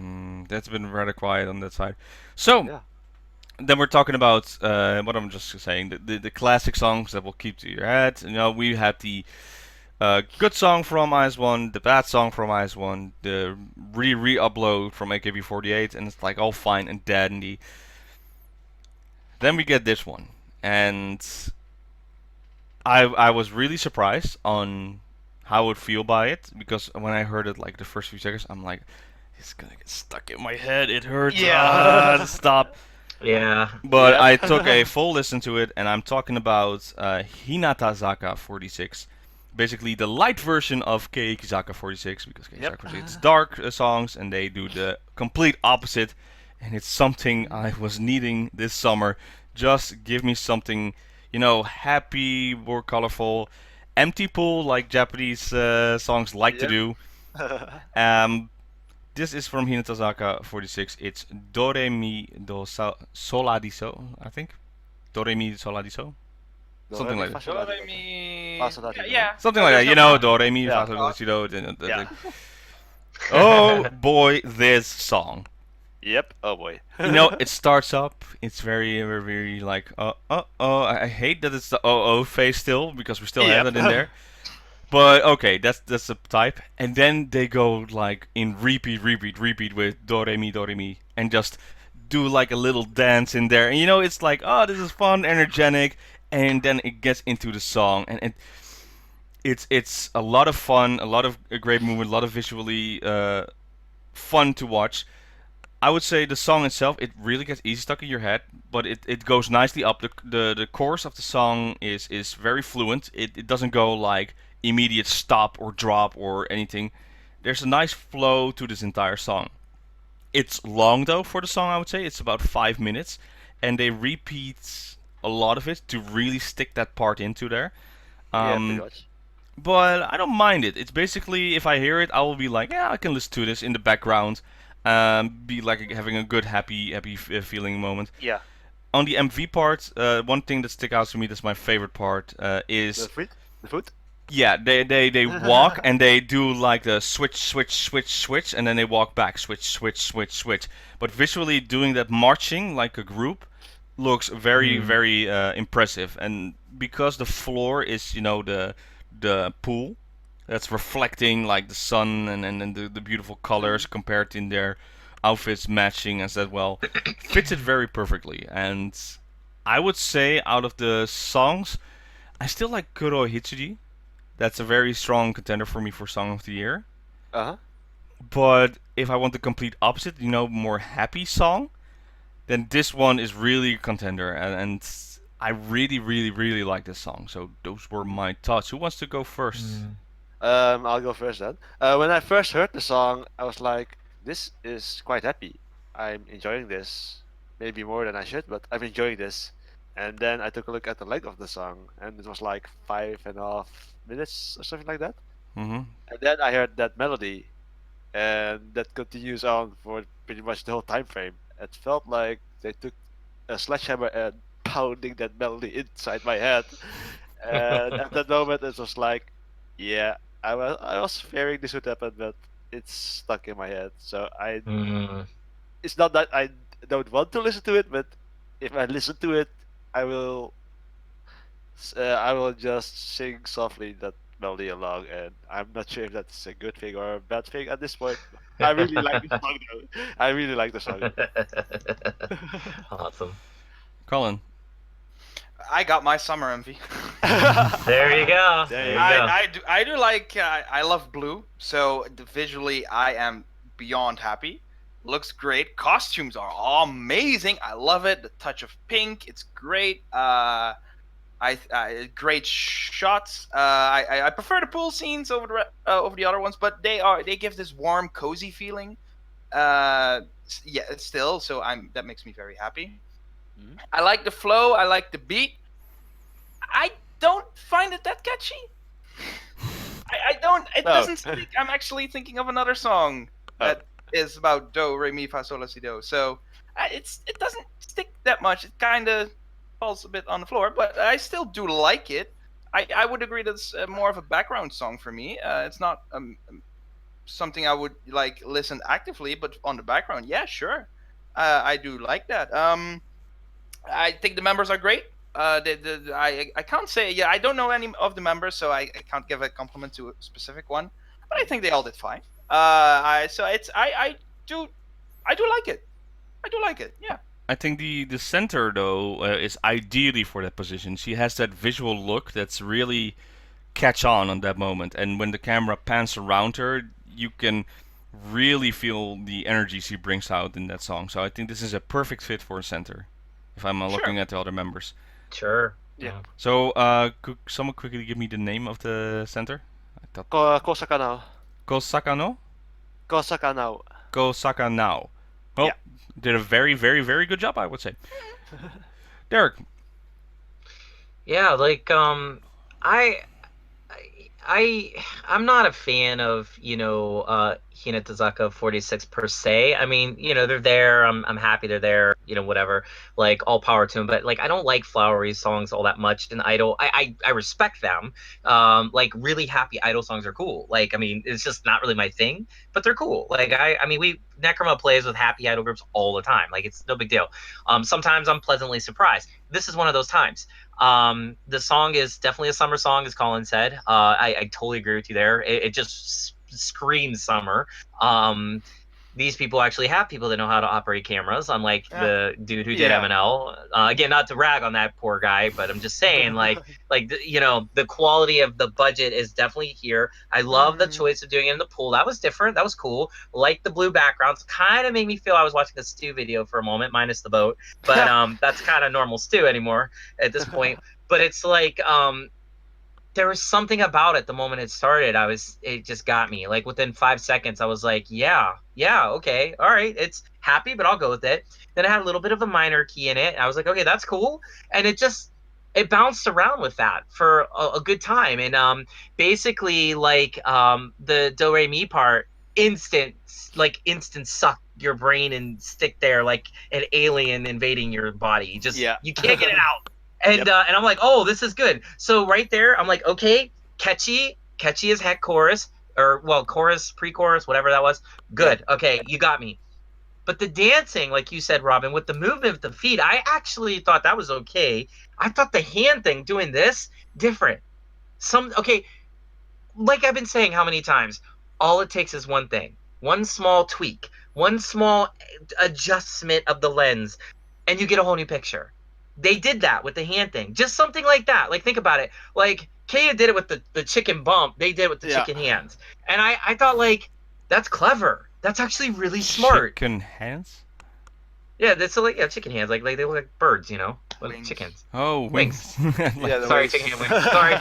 That's been rather quiet on that side. So Yeah. then we're talking about what I'm just saying, the classic songs that will keep to your head. We had the good song from IS-1, the bad song from IS-1, the re-upload from AKB48, and it's like all fine and dandy. Then we get this one, and I was really surprised on how I would feel by it, because when I heard it like the first few seconds, I'm like, it's gonna get stuck in my head, it hurts, stop. Yeah. But Yeah. I took a full listen to it, and I'm talking about Hinatazaka46. Basically the light version of Keikizaka46, because Keikizaka46 is dark songs, and they do the complete opposite. And it's something I was needing this summer. Just give me something, happy, more colorful, empty pool like Japanese songs like to do. This is from Hinatazaka46. It's Doremisolasido, I think. Doremisolasido. Something like that. Yeah. Something like that. Doremi, Yeah. Fasolasido. Yeah. Oh boy, this song. Yep. Oh boy. It starts up. It's very, very, very like, I hate that it's the phase still, because we still have Yep. it in there. But okay, that's the type. And then they go like in repeat with do re mi, and just do like a little dance in there. And it's like, oh, this is fun, energetic, and then it gets into the song, and it's a lot of fun, a lot of great movement, a lot of visually fun to watch. I would say the song itself, it really gets easy stuck in your head, but it goes nicely up. The chorus of the song is very fluent. It doesn't go like immediate stop or drop or anything. There's a nice flow to this entire song. It's long though for the song, I would say. It's about 5 minutes, and they repeat a lot of it to really stick that part into there. Yeah, pretty much. But I don't mind it. It's basically, if I hear it, I will be like, yeah, I can listen to this in the background. Be like having a good, happy feeling moment. Yeah. On the MV part, one thing that sticks out to me, that's my favorite part, is The foot. yeah, they walk and they do like the switch, and then they walk back, switch. But visually doing that marching like a group looks very, very impressive. And because the floor is, the pool that's reflecting like the sun and the beautiful colors compared in their outfits matching as that well, fits it very perfectly. And I would say out of the songs, I still like Kuro Hitsuji. That's a very strong contender for me for Song of the Year. But if I want the complete opposite, more happy song, then this one is really a contender. And I really, really, really like this song. So those were my thoughts. Who wants to go first? I'll go first then. When I first heard the song, I was like, this is quite happy. I'm enjoying this, maybe more than I should, but I'm enjoying this. And then I took a look at the length of the song, and it was like 5.5 minutes or something like that. Mm-hmm. And then I heard that melody, and that continues on for pretty much the whole time frame. It felt like they took a sledgehammer and pounding that melody inside my head. And at that moment, it was like, yeah, I was fearing this would happen, but it's stuck in my head. So it's not that I don't want to listen to it, but if I listen to it, I will just sing softly that melody along, and I'm not sure if that's a good thing or a bad thing at this point. I really like the song though. I really like the song. Awesome. Colin. I got my summer MV. There you go. There you go. I do like I love blue, so visually I am beyond happy. Looks great. Costumes are amazing. I love it. The touch of pink, it's great. Great shots. I prefer the pool scenes over the other ones, but they give this warm, cozy feeling. Yeah, still. So that makes me very happy. Mm-hmm. I like the flow. I like the beat. I don't find it that catchy. I don't. It doesn't stick. I'm actually thinking of another song that is about do, re, mi, fa, sol, la, si, do. So it doesn't stick that much. It kind of falls a bit on the floor, but I still do like it. I would agree that it's more of a background song for me. It's not something I would like listen actively, but on the background, yeah, sure. I do like that. I think the members are great. I can't say, yeah, I don't know any of the members, so I can't give a compliment to a specific one, but I think they all did fine. I do like it. I do like it. Yeah. I think the center though is ideally for that position. She has that visual look that's really catch on that moment, and when the camera pans around her, you can really feel the energy she brings out in that song. So I think this is a perfect fit for a center. If I'm looking at the other members. Sure. Yeah. So could someone quickly give me the name of the center? Kosaka Kosakano? now. Kosaka now. Well, Yeah. did a very, very, very good job, I would say. Derek. Yeah, like I'm not a fan of, Hinatazaka46 per se. I mean, they're there. I'm happy they're there, whatever. Like, all power to them. But like, I don't like flowery songs all that much. And I respect them. Like, really happy idol songs are cool. Like, I mean, it's just not really my thing, but they're cool. Like, I mean, Necroma plays with happy idol groups all the time. Like, it's no big deal. Sometimes I'm pleasantly surprised. This is one of those times. The song is definitely a summer song, as Colin said. I totally agree with you there. It just screams summer. These people actually have people that know how to operate cameras, unlike the dude who did MNL. Again, not to rag on that poor guy, but I'm just saying, the quality of the budget is definitely here. I love the choice of doing it in the pool. That was different. That was cool. Like the blue backgrounds, kind of made me feel I was watching a Stu video for a moment, minus the boat. But that's kind of normal Stu anymore at this point. But it's like there was something about it the moment it started. It just got me. Like within 5 seconds, I was like, yeah, okay, all right, it's happy, but I'll go with it. Then it had a little bit of a minor key in it. I was like, okay, that's cool. And it bounced around with that for a good time. And basically, like the do re mi part, instant suck your brain and stick there like an alien invading your body. You can't get it out. And and I'm like, oh, this is good. So right there, I'm like, okay, catchy as heck chorus, or well, chorus, pre-chorus, whatever that was. Good. Okay, you got me. But the dancing, like you said, Robin, with the movement of the feet, I actually thought that was okay. I thought the hand thing, doing this, different. Like I've been saying how many times, all it takes is one thing, one small tweak, one small adjustment of the lens, and you get a whole new picture. They did that with the hand thing. Just something like that. Like, think about it. Like, Kaya did it with the chicken bump. They did it with the chicken hands. And I thought, like, that's clever. That's actually really smart. Chicken hands? Yeah, that's like chicken hands. Like they look like birds, with chickens. Oh, wings. Sorry, chicken hand wings. Sorry.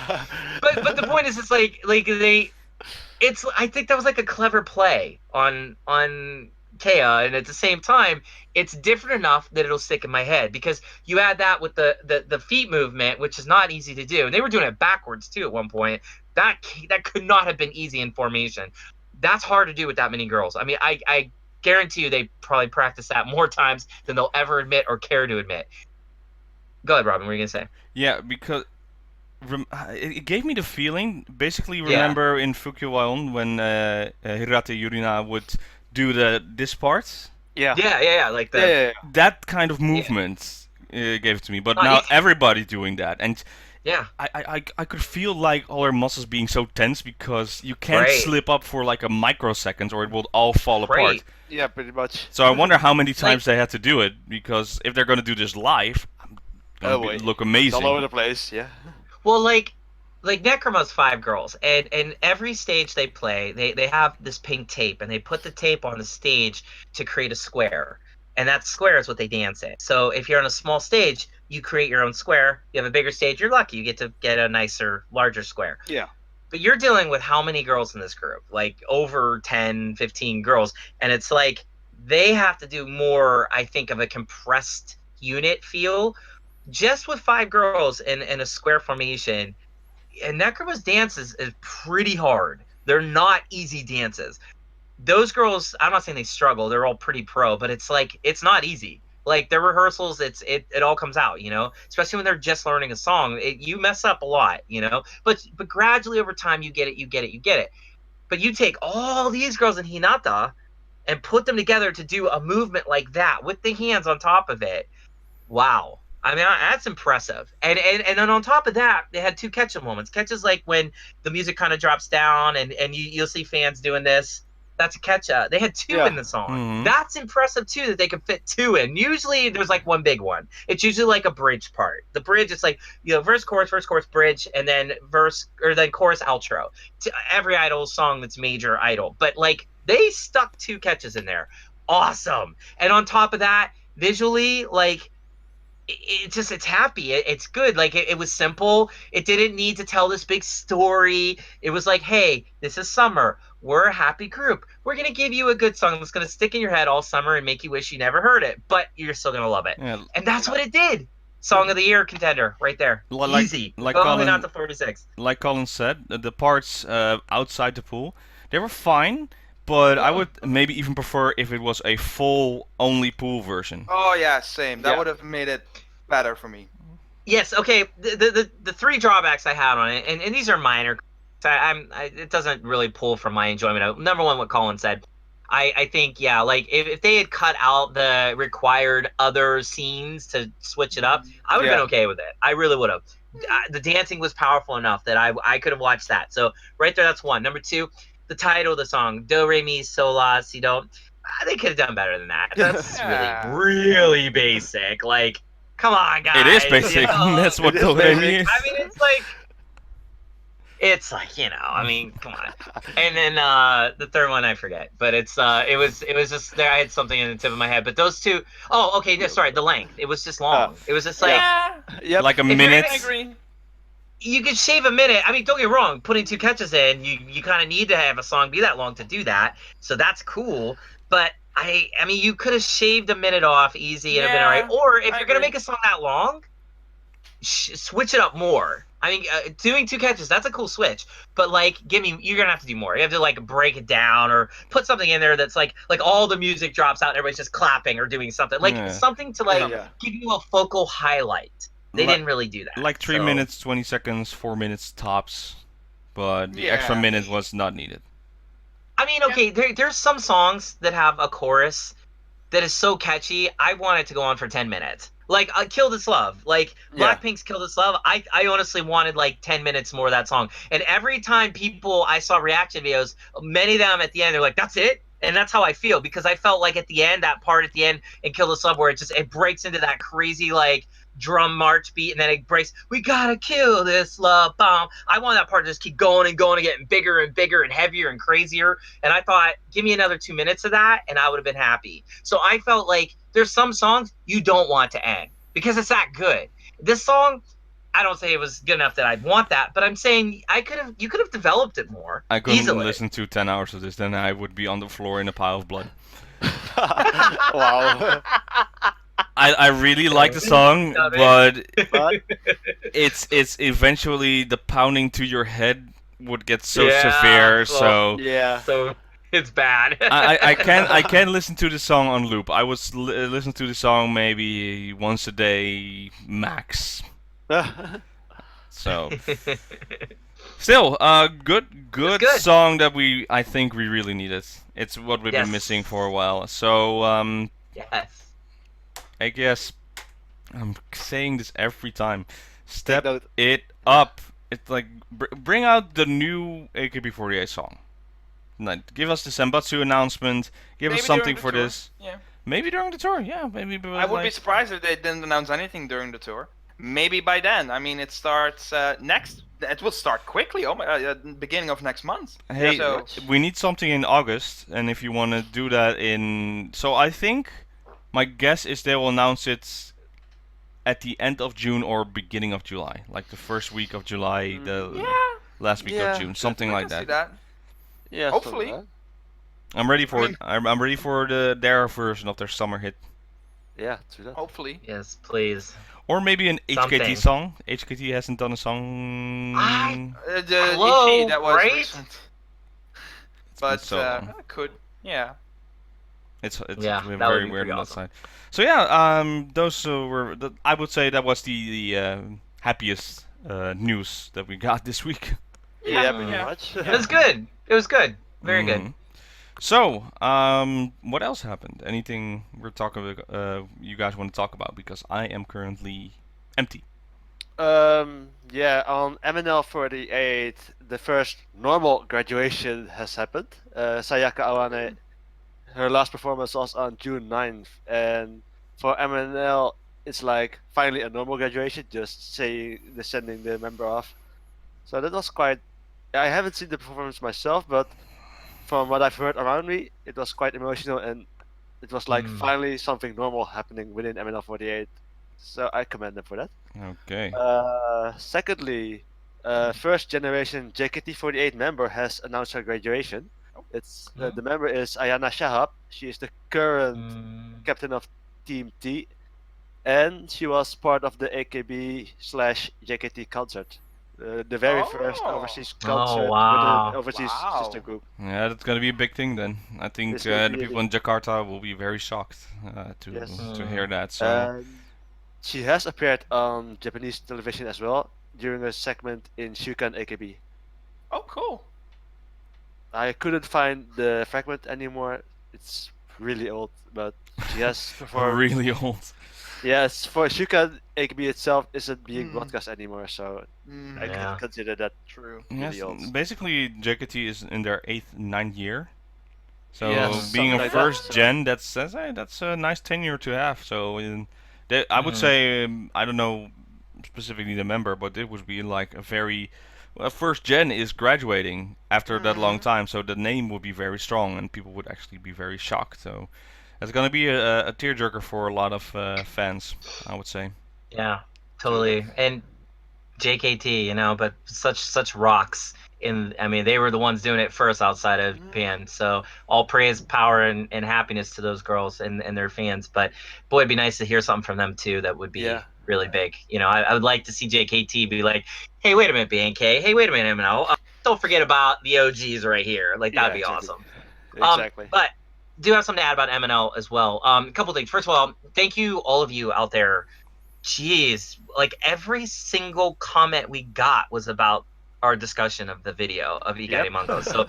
But the point is, it's I think that was like a clever play on Kea, and at the same time, it's different enough that it'll stick in my head because you add that with the feet movement, which is not easy to do. And they were doing it backwards too at one point. That could not have been easy in formation. That's hard to do with that many girls. I mean, I guarantee you they probably practice that more times than they'll ever admit or care to admit. Go ahead, Robin. What were you gonna say? Yeah, because it gave me the feeling. Basically, remember in Fukuwaon when Hirate Yurina would do this part. Yeah. Like that. That kind of movement gave it to me. But Not now easy. everybody doing that, and Yeah. I could feel like all their muscles being so tense because you can't Right. slip up for like a microsecond or it will all fall apart. Right. Yeah, pretty much. So I wonder how many times they had to do it, because if they're gonna do this live, it's gonna look amazing. It's all over the place. Yeah. Well, like Necroma's 5 girls, and every stage they play, they have this pink tape, and they put the tape on the stage to create a square, and that square is what they dance in. So if you're on a small stage, you create your own square. You have a bigger stage, you're lucky, you get to get a nicer, larger square. Yeah. But you're dealing with how many girls in this group? Like over 10, 15 girls, and it's like they have to do more, I think, of a compressed unit feel. Just with 5 girls in a square formation, and Necroma's dance is pretty hard. They're not easy dances. Those girls, I'm not saying they struggle. They're all pretty pro, but it's like it's not easy. Like their rehearsals, it all comes out, you know. Especially when they're just learning a song, you mess up a lot, you know. But gradually over time, you get it. But you take all these girls in Hinata and put them together to do a movement like that with the hands on top of it. Wow. I mean, that's impressive. And then on top of that, they had 2 catch-up moments. Catch is like when the music kind of drops down and you'll see fans doing this. That's a catch-up. They had 2 in the song. Mhm. That's impressive, too, that they could fit 2 in. Usually, there's like one big one. It's usually like a bridge part. The bridge, it's like, you know, verse, chorus, bridge, and then then chorus, outro. To every Idol song that's major Idol. But, like, they stuck 2 catches in there. Awesome. And on top of that, visually, like, it's happy. It's good. Like it was simple. It didn't need to tell this big story. It was like, hey, this is summer. We're a happy group. We're gonna give you a good song that's gonna stick in your head all summer and make you wish you never heard it, but you're still gonna love it. Yeah. And that's what it did. Song of the year contender right there. Easy. Like Go Colin, Hinata 46. like Colin said, the parts outside the pool, they were fine. But I would maybe even prefer if it was a full only pool version. Oh yeah, same. That would have made it better for me. Yes. Okay. The 3 drawbacks I had on it, and these are minor. It doesn't really pull from my enjoyment of. Number one, what Colin said. I think like if they had cut out the required other scenes to switch it up, I would have been okay with it. I really would have. The dancing was powerful enough that I could have watched that. So right there, that's one. Number 2. The title of the song, Doremisolasido, they could have done better than that. That's really basic. Like, come on, guys. It is basic. You know? That's what Doremi is. I mean, it's like, you know, I mean, come on. And then the third one I forget, but it was just there. I had something in the tip of my head, but those 2. Oh, okay. Sorry, the length. It was just long. It was just like like a minute. I agree. You could shave a minute. I mean, don't get me wrong. Putting 2 catches in, you kind of need to have a song be that long to do that. So that's cool. But I mean, you could have shaved a minute off easy and have been all right. Or if you're gonna make a song that long, switch it up more. I mean, doing 2 catches, that's a cool switch. But like, you're gonna have to do more. You have to like break it down or put something in there that's like all the music drops out and everybody's just clapping or doing something like something to like give you a focal highlight. They didn't really do that. Like 3 minutes, 20 seconds, 4 minutes tops, but the extra minute was not needed. I mean, okay, there's some songs that have a chorus that is so catchy. I want it to go on for 10 minutes. Like Kill This Love, like Blackpink's Kill This Love. I honestly wanted like 10 minutes more of that song. And every time I saw reaction videos, many of them at the end, they're like, that's it? And that's how I feel, because I felt like at the end, that part at the end in Kill This Love where it breaks into that crazy like drum march beat, and then it breaks, we gotta kill this love bomb. I want that part to just keep going and going and getting bigger and bigger and heavier and crazier. And I thought, give me another 2 minutes of that and I would have been happy. So I felt like there's some songs you don't want to end because it's that good. This song, I don't say it was good enough that I'd want that, but I'm saying you could have developed it more. I couldn't easily. listen to 10 hours of this, then I would be on the floor in a pile of blood. Wow. I really like the song, Love it. but But it's eventually the pounding to your head would get so Yeah, severe. well, So yeah. So it's bad. I can't listen to the song on loop. I would listen to the song maybe once a day max. So still, good good. song that I think we really needed. It's what we've Yes. been missing for a while. So Yes. I guess I'm saying this every time. Step note. it up. It's like bring out the new AKB48 song. Like, give us the Senbatsu announcement. Give us Maybe something during the for tour. this. Yeah. Maybe during the tour. Yeah, maybe. I would be surprised if they didn't announce anything during the tour. Maybe by then. I mean, it starts next. It will start quickly. Oh my! Beginning of next month. Hey, So we need something in August, and if you want to do that in, so I think my guess is they will announce it at the end of June or beginning of July, like the first week of July, the yeah, last week Yeah, of June, something I like can see that. that. Yeah. Hopefully. something like I'm ready for I mean- it. I'm ready for their version of their summer hit, that. Yeah. True that. Hopefully. Yes, please. or maybe an Something. HKT song. HKT hasn't done a song. The Hello, Ichi, that was right? recent. It's been But so long. could. Yeah. It's Yeah, that would very be weird pretty on that awesome. side. So yeah, those were I would say that was the happiest news that we got this week. Yeah. Mm. Pretty Yeah. much. It was good. It was good. Very good. Mhm. So, what else happened? Anything we're talking about, you guys want to talk about? Because I am currently empty. Yeah, on MNL48, the first normal graduation has happened. Sayaka Awane, her last performance was on June 9th, and for MNL, it's like finally a normal graduation, just sending the member off. So that was quite. I haven't seen the performance myself, but from what I've heard around me, it was quite emotional, and it was like Mm. finally something normal happening within MNL48. So I commend them for that. Okay. Secondly, first generation JKT48 member has announced her graduation. It's the member is Ayana Shahab. She is the current Mm. captain of Team T, and she was part of the AKB/JKT concert, the very first Oh. overseas concert wow. with an overseas Wow. sister group. Yeah, that's gonna be a big thing then. I think It's gonna the be a people in Jakarta will be very shocked Yes. to hear that. So And she has appeared on Japanese television as well during a segment in Shukan AKB. Oh, cool. I couldn't find the fragment anymore. It's really old, but she has performed. really old. Yes, for Shukan AKB itself isn't being Mm. broadcast anymore, so Mm, I Yeah. can consider that. True. Yes, Really old. basically JKT is in their 8th, 9th year. So Yes, being a something like that, first so- gen, that's a nice tenure to have. So I would Mhm. say I don't know specifically the member, but it would be like a very first gen is graduating after that long Mhm. time, so the name would be very strong and people would actually be very shocked. So it's gonna be a tearjerker for a lot of fans, I would say. Yeah, totally. And JKT, you know, but such rocks. I mean, they were the ones doing it first outside of Japan. So all praise, power, and happiness to those girls and their fans. But boy, it'd be nice to hear something from them too. That would be Yeah. really big. You know, I would like to see JKT be like, hey, wait a minute, BNK. Hey, wait a minute, MNO. Don't forget about the OGs right here. Like that'd be exactly. awesome. Exactly. But do have something to add about MNL as well. A couple things. First of all, thank you all of you out there. Jeez, like every single comment we got was about our discussion of the video of Igare Yep. Mango. So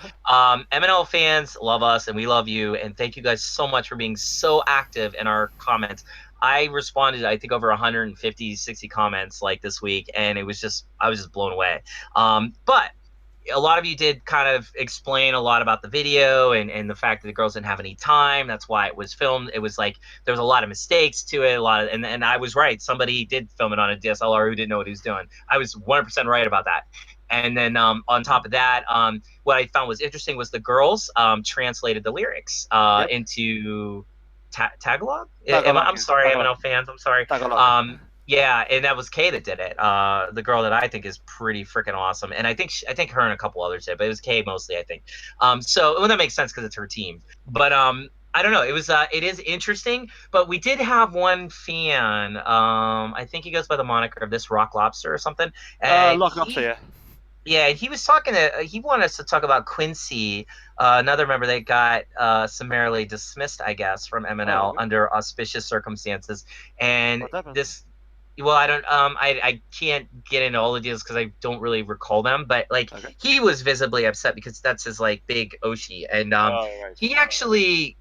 MNL fans love us and we love you, and thank you guys so much for being so active in our comments. I responded, I think, over 150, 60 comments like this week, and I was just blown away. But a lot of you did kind of explain a lot about the video and the fact that the girls didn't have any time. That's why it was filmed. It was like there was a lot of mistakes to it, and I was right. Somebody did film it on a DSLR who didn't know what he was doing. I was 100% right about that. And then on top of that, what I found was interesting was the girls translated the lyrics Yep. into Tagalog. Tagalog, I'm sorry, Tagalog. MNL fans. I'm sorry. Tagalog. Yeah, and that was Kay that did it. The girl that I think is pretty freaking awesome, and I think her and a couple others did, but it was Kay mostly, I think. So well, that makes sense because it's her team. But I don't know. It is interesting, but we did have one fan. I think he goes by the moniker of this Rock Lobster or something. Lock Lobster, yeah. Yeah, he was talking to. He wanted us to talk about Quincy, another member that got summarily dismissed, I guess, from MNL under auspicious circumstances. And What happened? this, well, I don't. I can't get into all the deals because I don't really recall them. But like, he was visibly upset because that's his like big Oshi, and he actually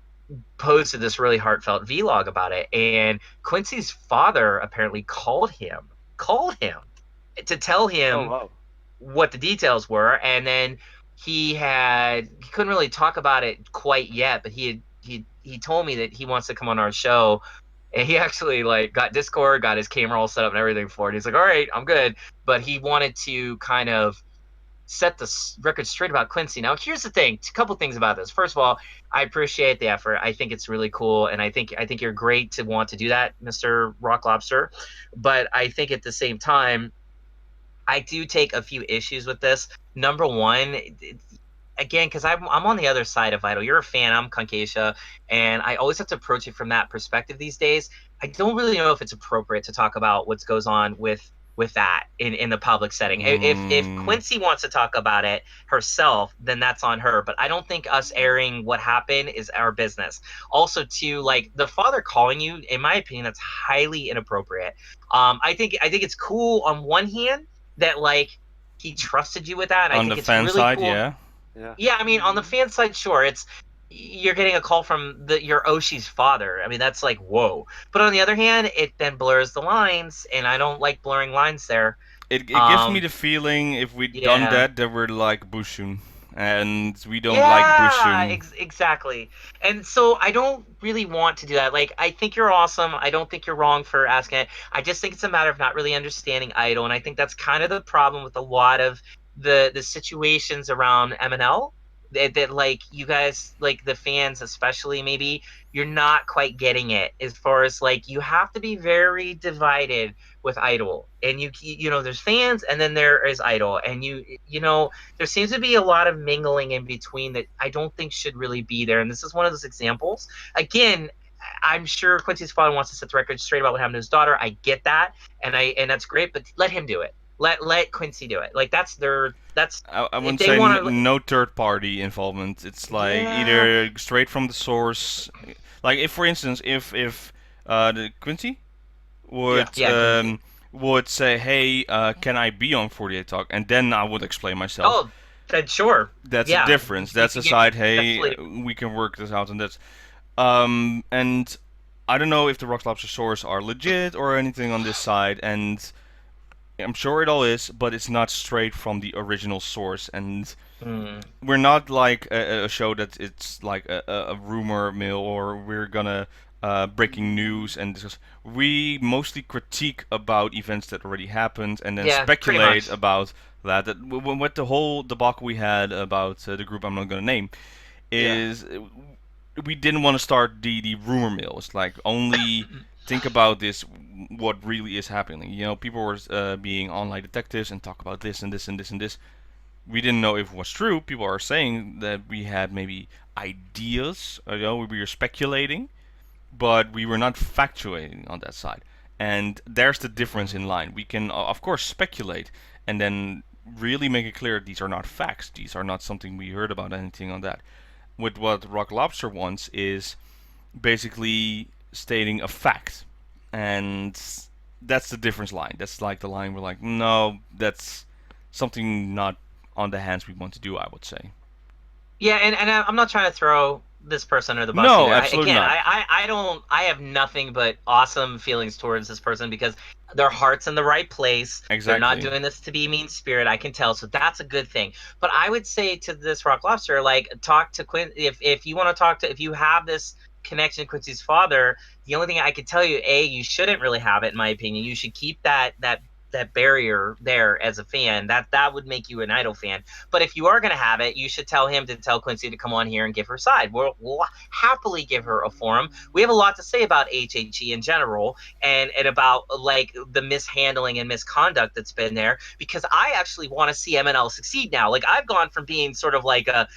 posted this really heartfelt vlog about it. And Quincy's father apparently called him to tell him what the details were, and then he couldn't really talk about it quite yet, but he told me that he wants to come on our show, and he actually like got Discord, got his camera all set up and everything for it. He's like, all right, I'm good, but he wanted to kind of set the record straight about Quincy. Now, here's the thing, a couple things about this. First of all, I appreciate the effort. I think it's really cool, and I think you're great to want to do that, Mr. Rock Lobster. But I think at the same time, I do take a few issues with this. Number one, again, because I'm on the other side of Idol. You're a fan, I'm Concassia, and I always have to approach it from that perspective these days. I don't really know if it's appropriate to talk about what goes on with that in the public setting. If Quincy wants to talk about it herself, then that's on her. But I don't think us airing what happened is our business. Also, too, like the father calling you, in my opinion, that's highly inappropriate. I think it's cool on one hand that like he trusted you with that. On I think the it's fan really side, cool. yeah. Yeah, I mean, on the fan side, sure, you're getting a call from your Oshi's father. I mean, that's like, whoa. But on the other hand, it then blurs the lines, and I don't like blurring lines there. It gives me the feeling if we'd done that we're like Bushun. And we don't like Bushun. Exactly. And so I don't really want to do that. Like, I think you're awesome. I don't think you're wrong for asking it. I just think it's a matter of not really understanding Idol. And I think that's kind of the problem with a lot of the situations around MNL. That like you guys, like the fans especially, maybe you're not quite getting it as far as like you have to be very divided with Idol, and you know there's fans and then there is Idol, and you know there seems to be a lot of mingling in between that I don't think should really be there, and this is one of those examples. Again, I'm sure Quincy's father wants to set the record straight about what happened to his daughter. I get that, and that's great, but let him do it. Let Quincy do it. Like that's I wouldn't say no third party involvement. It's like either straight from the source. Like if, for instance, if the Quincy would say, hey, can I be on 48 Talk, and then I would explain myself. Oh, then sure. That's a difference. That's a side. Hey, we can work this out, and that's and I don't know if the Rock Lobster source are legit or anything on this side, and I'm sure it all is, but it's not straight from the original source, and we're not like a show that it's like a rumor mill, or we're gonna breaking news and discuss. We mostly critique about events that already happened, and then speculate about that. With the whole debacle we had about the group I'm not gonna name, is we didn't want to start the rumor mill. It's like only think about this, what really is happening. You know, people were being online detectives and talk about this and this and this and this. We didn't know if it was true. People are saying that we had maybe ideas, you know, we were speculating, but we were not factuating on that side. And there's the difference in line. We can, of course, speculate and then really make it clear these are not facts. These are not something we heard about, anything on that. With what Rock Lobster wants is basically stating a fact, and that's the difference line. That's like the line we're like, no, that's something not on the hands we want to do, I would say. Yeah, and I'm not trying to throw this person under the bus. No, absolutely not. I have nothing but awesome feelings towards this person because their heart's in the right place. Exactly. They're not doing this to be mean spirit. I can tell, so that's a good thing. But I would say to this Rock Lobster, like, talk to Quinn if you want to talk to, if you have this connection to Quincy's father. The only thing I could tell you, you shouldn't really have it, in my opinion. You should keep that barrier there as a fan. That would make you an Idol fan. But if you are going to have it, you should tell him to tell Quincy to come on here and give her side. We'll happily give her a forum. We have a lot to say about HHE in general, and about like the mishandling and misconduct that's been there, because I actually want to see MNL succeed now. Like, I've gone from being sort of like a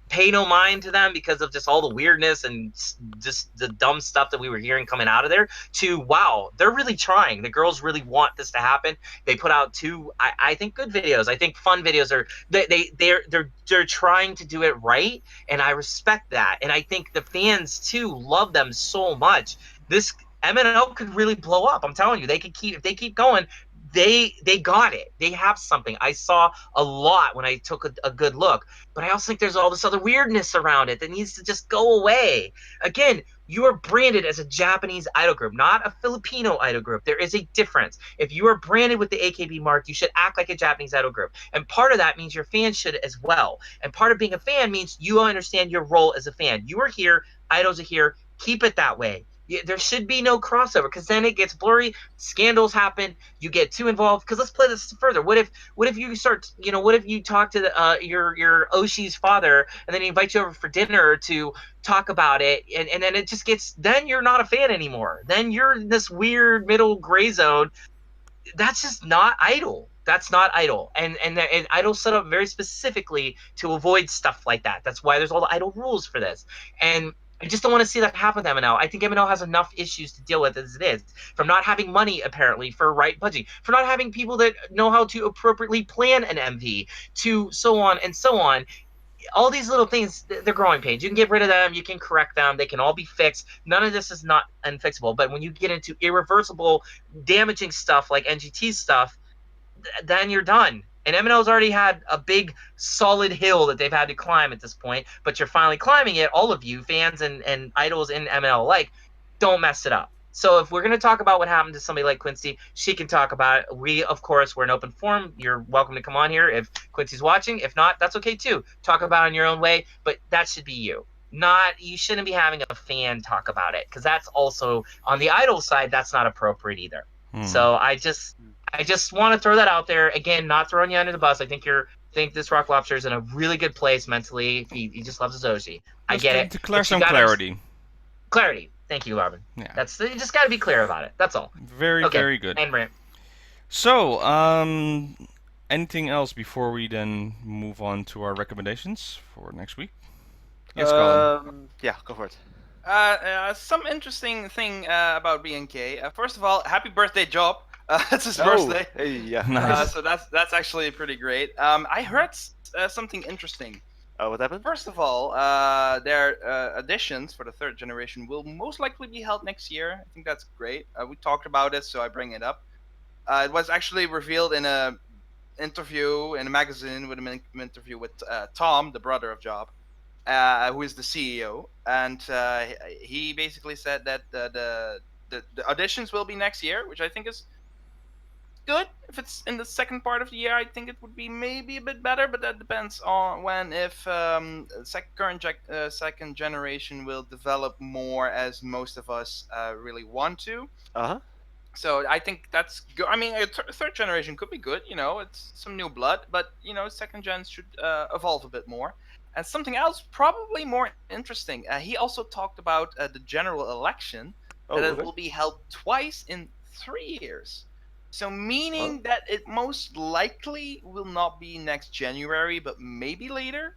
pay no mind to them because of just all the weirdness and just the dumb stuff that we were hearing coming out of there, to wow, they're really trying. The girls really want this to happen. They put out 2, I think, good videos. I think fun videos. Are they're trying to do it right, and I respect that. And I think the fans too love them so much. This MNL could really blow up. I'm telling you, they could keep, if they keep going. They got it. They have something. I saw a lot when I took a good look, but I also think there's all this other weirdness around it that needs to just go away. Again, you are branded as a Japanese idol group, not a Filipino idol group. There is a difference. If you are branded with the AKB mark, you should act like a Japanese idol group. And part of that means your fans should as well. And part of being a fan means you understand your role as a fan. You are here, idols are here, keep it that way. There should be no crossover, because then it gets blurry. Scandals happen. You get too involved. Because let's play this further. What if you start? What if you talk to your Oshi's father, and then he invites you over for dinner to talk about it, and then it just gets. Then you're not a fan anymore. Then you're in this weird middle gray zone. That's just not idol. That's not idol. And idol set up very specifically to avoid stuff like that. That's why there's all the idol rules for this. And I just don't want to see that happen with MNL. I think MNL has enough issues to deal with as it is. From not having money, apparently, for right budgeting. For not having people that know how to appropriately plan an MV. To so on and so on. All these little things, they're growing pains. You can get rid of them. You can correct them. They can all be fixed. None of this is not unfixable. But when you get into irreversible, damaging stuff like NGT stuff, then you're done. And MNL's already had a big, solid hill that they've had to climb at this point, but you're finally climbing it, all of you, fans and idols in MNL alike. Don't mess it up. So if we're going to talk about what happened to somebody like Quincy, she can talk about it. We, of course, we're an open forum. You're welcome to come on here if Quincy's watching. If not, that's okay too. Talk about it in your own way, but that should be you. You shouldn't be having a fan talk about it, because that's also, on the idol side, that's not appropriate either. So I just want to throw that out there. Again, not throwing you under the bus. I think this Rock Lobster is in a really good place mentally. He just loves his Oshi. I get it. To declare some clarity. Clarity. Thank you, Robin. Yeah. You just got to be clear about it. That's all. Very good. And rant. So, anything else before we then move on to our recommendations for next week? Yes, Colin. Yeah, go for it. Some interesting thing about BNK. First of all, happy birthday, Job. It's his birthday. Hey, yeah. Nice. So that's actually pretty great. I heard something interesting. What happened? First of all, their auditions for the 3rd generation will most likely be held next year. I think that's great. We talked about it, so I bring it up. It was actually revealed in a interview in a magazine, with an interview with Tom, the brother of Job, who is the CEO, and he basically said that the auditions will be next year, which I think is good. If it's in the second part of the year, I think it would be maybe a bit better, but that depends on if second generation will develop more, as most of us really want to. So I think that's good. I mean, 3rd generation could be good. It's some new blood, but second gens should evolve a bit more. And something else, probably more interesting. He also talked about the general election, that it will be held twice in 3 years. So meaning that it most likely will not be next January, but maybe later,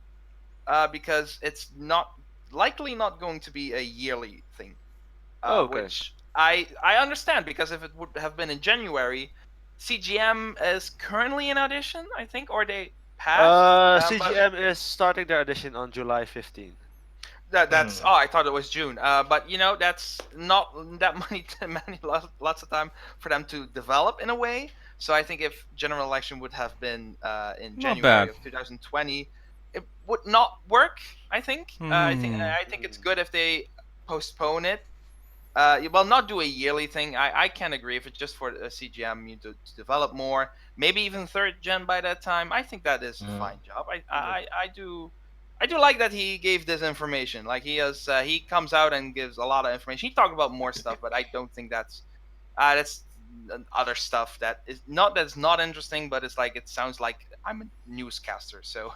because it's likely not going to be a yearly thing. Which I understand, because if it would have been in January, CGM is currently in audition, I think, or they passed. CGM is starting their audition on July 15th. That's I thought it was June, but that's not that lots of time for them to develop in a way. So I think if general election would have been in January of 2020, it would not work. I think. I think it's good if they postpone it. Not do a yearly thing. I can agree if it's just for CGM to develop more, maybe even 3rd gen by that time. I think that is a fine job. I do like that he gave this information. Like he comes out and gives a lot of information. He talked about more stuff, but I don't think that's other stuff that's not interesting. But it's like, it sounds like I'm a newscaster. So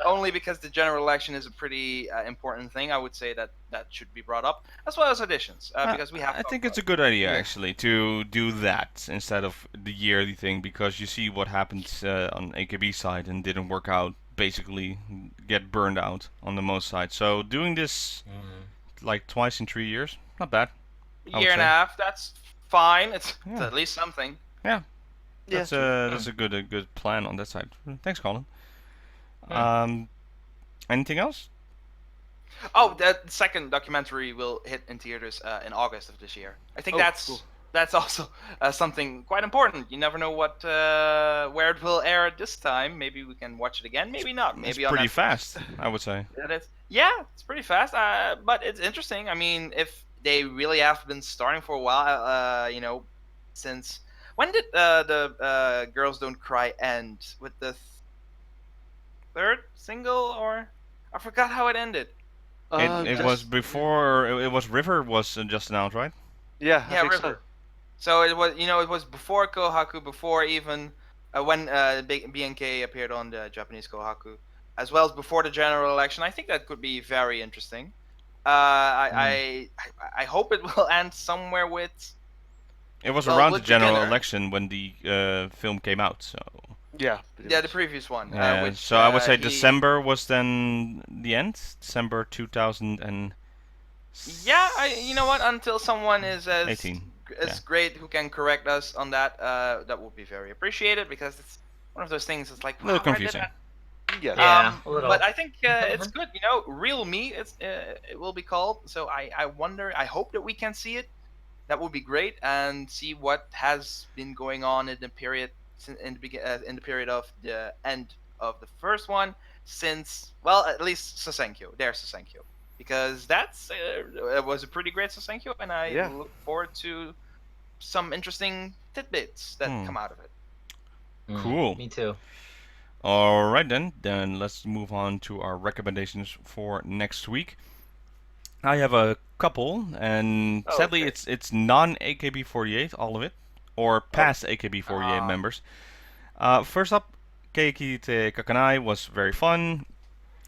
only because the general election is a pretty important thing, I would say that should be brought up, as well as auditions, because we have. I think it's a good idea actually to do that instead of the yearly thing, because you see what happened on AKB side and didn't work out basically get burned out on the most side. So doing this like twice in 3 years, not bad. I would Year and a say. half, that's fine. It's Yeah. at least something. Yeah, Yeah, that's a good plan on that side. Thanks, Colin. Anything else? Oh, the second documentary will hit in theaters in August of this year. I think that's also something quite important. You never know what where it will air this time. Maybe we can watch it again. Maybe not. Maybe It's on pretty Netflix. fast, I would say. It's pretty fast. But it's interesting. I mean, if they really have been starting for a while, since when did the Girls Don't Cry end? With the third single, or I forgot how it ended. It was before. It was River was just announced, right? Yeah, I think River. So it was, it was before Kohaku, before even when BNK appeared on the Japanese Kohaku, as well as before the general election. I think that could be very interesting. I hope it will end somewhere with. It was Well, around the with general beginner. election when the film came out. So Yeah. The previous one. yeah. Which, So I would say he- December was then the end. December 2000 and. Yeah, you know what? Until someone is as 18, great who can correct us on that, that would be very appreciated, because it's one of those things. It's like A little wow, why did confusing. Yeah. Yeah, a little. But I think it's good. Real Me. It will be called. So I wonder. I hope that we can see it. That would be great, and see what has been going on in the period in the period of the end of the first one, since, well, at least Sasenkyo. There's Sasenkyo, because it was a pretty great Sasenkyo, and I look forward to some interesting tidbits that come out of it. Cool. Me too. All right then. Then let's move on to our recommendations for next week. I have a couple, and sadly it's non-AKB48, all of it, or past AKB48 members. First up, Keikite Kakanai was very fun.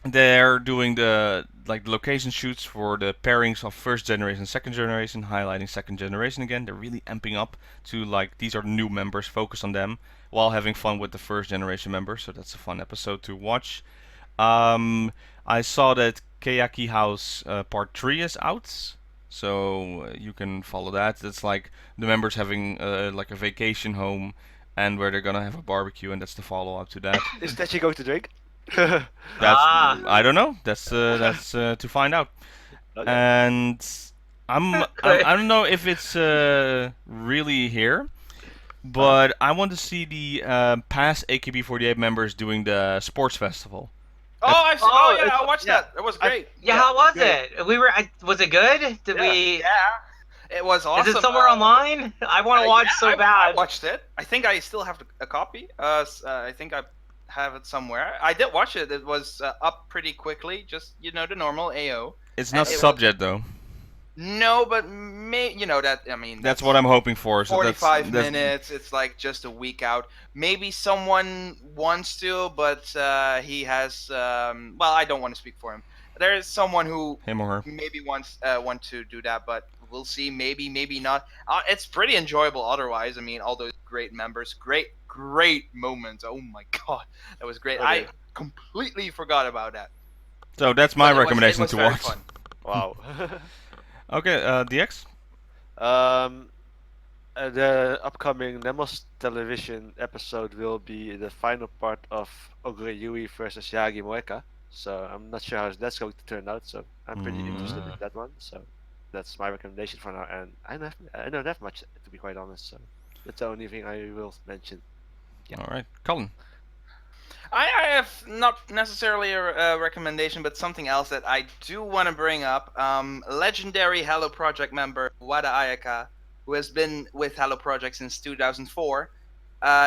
They're doing the location shoots for the pairings of first generation, second generation, highlighting second generation again. They're really amping up to these are new members, focus on them, while having fun with the first generation members. So that's a fun episode to watch. I saw that Keyaki House Part 3 is out, so you can follow that. It's like the members having a vacation home, and where they're gonna have a barbecue, and that's the follow-up to that. Is that you go to drink? I don't know. That's to find out. Okay. And I don't know if it's really here, but I want to see the past AKB48 members doing the sports festival. I watched that. It was great. Yeah, how was it? Was it good? Did we? Yeah, it was awesome. Is it somewhere online? I want to watch so bad. I watched it. I think I still have a copy. I think I have it somewhere. I did watch it. It was up pretty quickly. Just the normal AO. It's not subject though. No, but that. I mean, that's what I'm hoping for. So 45 minutes. It's like just a week out. Maybe someone wants to, but he has. Well, I don't want to speak for him. There is someone who him or her maybe want to do that, but we'll see. Maybe not. It's pretty enjoyable. Otherwise, I mean, all those great members, great moments. Oh my god, that was great. Okay. I completely forgot about that. So that's my recommendation it was to very watch. Fun. Wow. Okay, DX. The upcoming Nemos television episode will be the final part of Ogre Yui versus Yagi Moeka. So I'm not sure how that's going to turn out. So I'm pretty interested in that one. So that's my recommendation for now. And I don't have much, to be quite honest. So that's the only thing I will mention. Yeah. All right, Colin. I have not necessarily a recommendation, but something else that I do want to bring up. Legendary Hello Project member Wada Ayaka, who has been with Hello Project since 2004,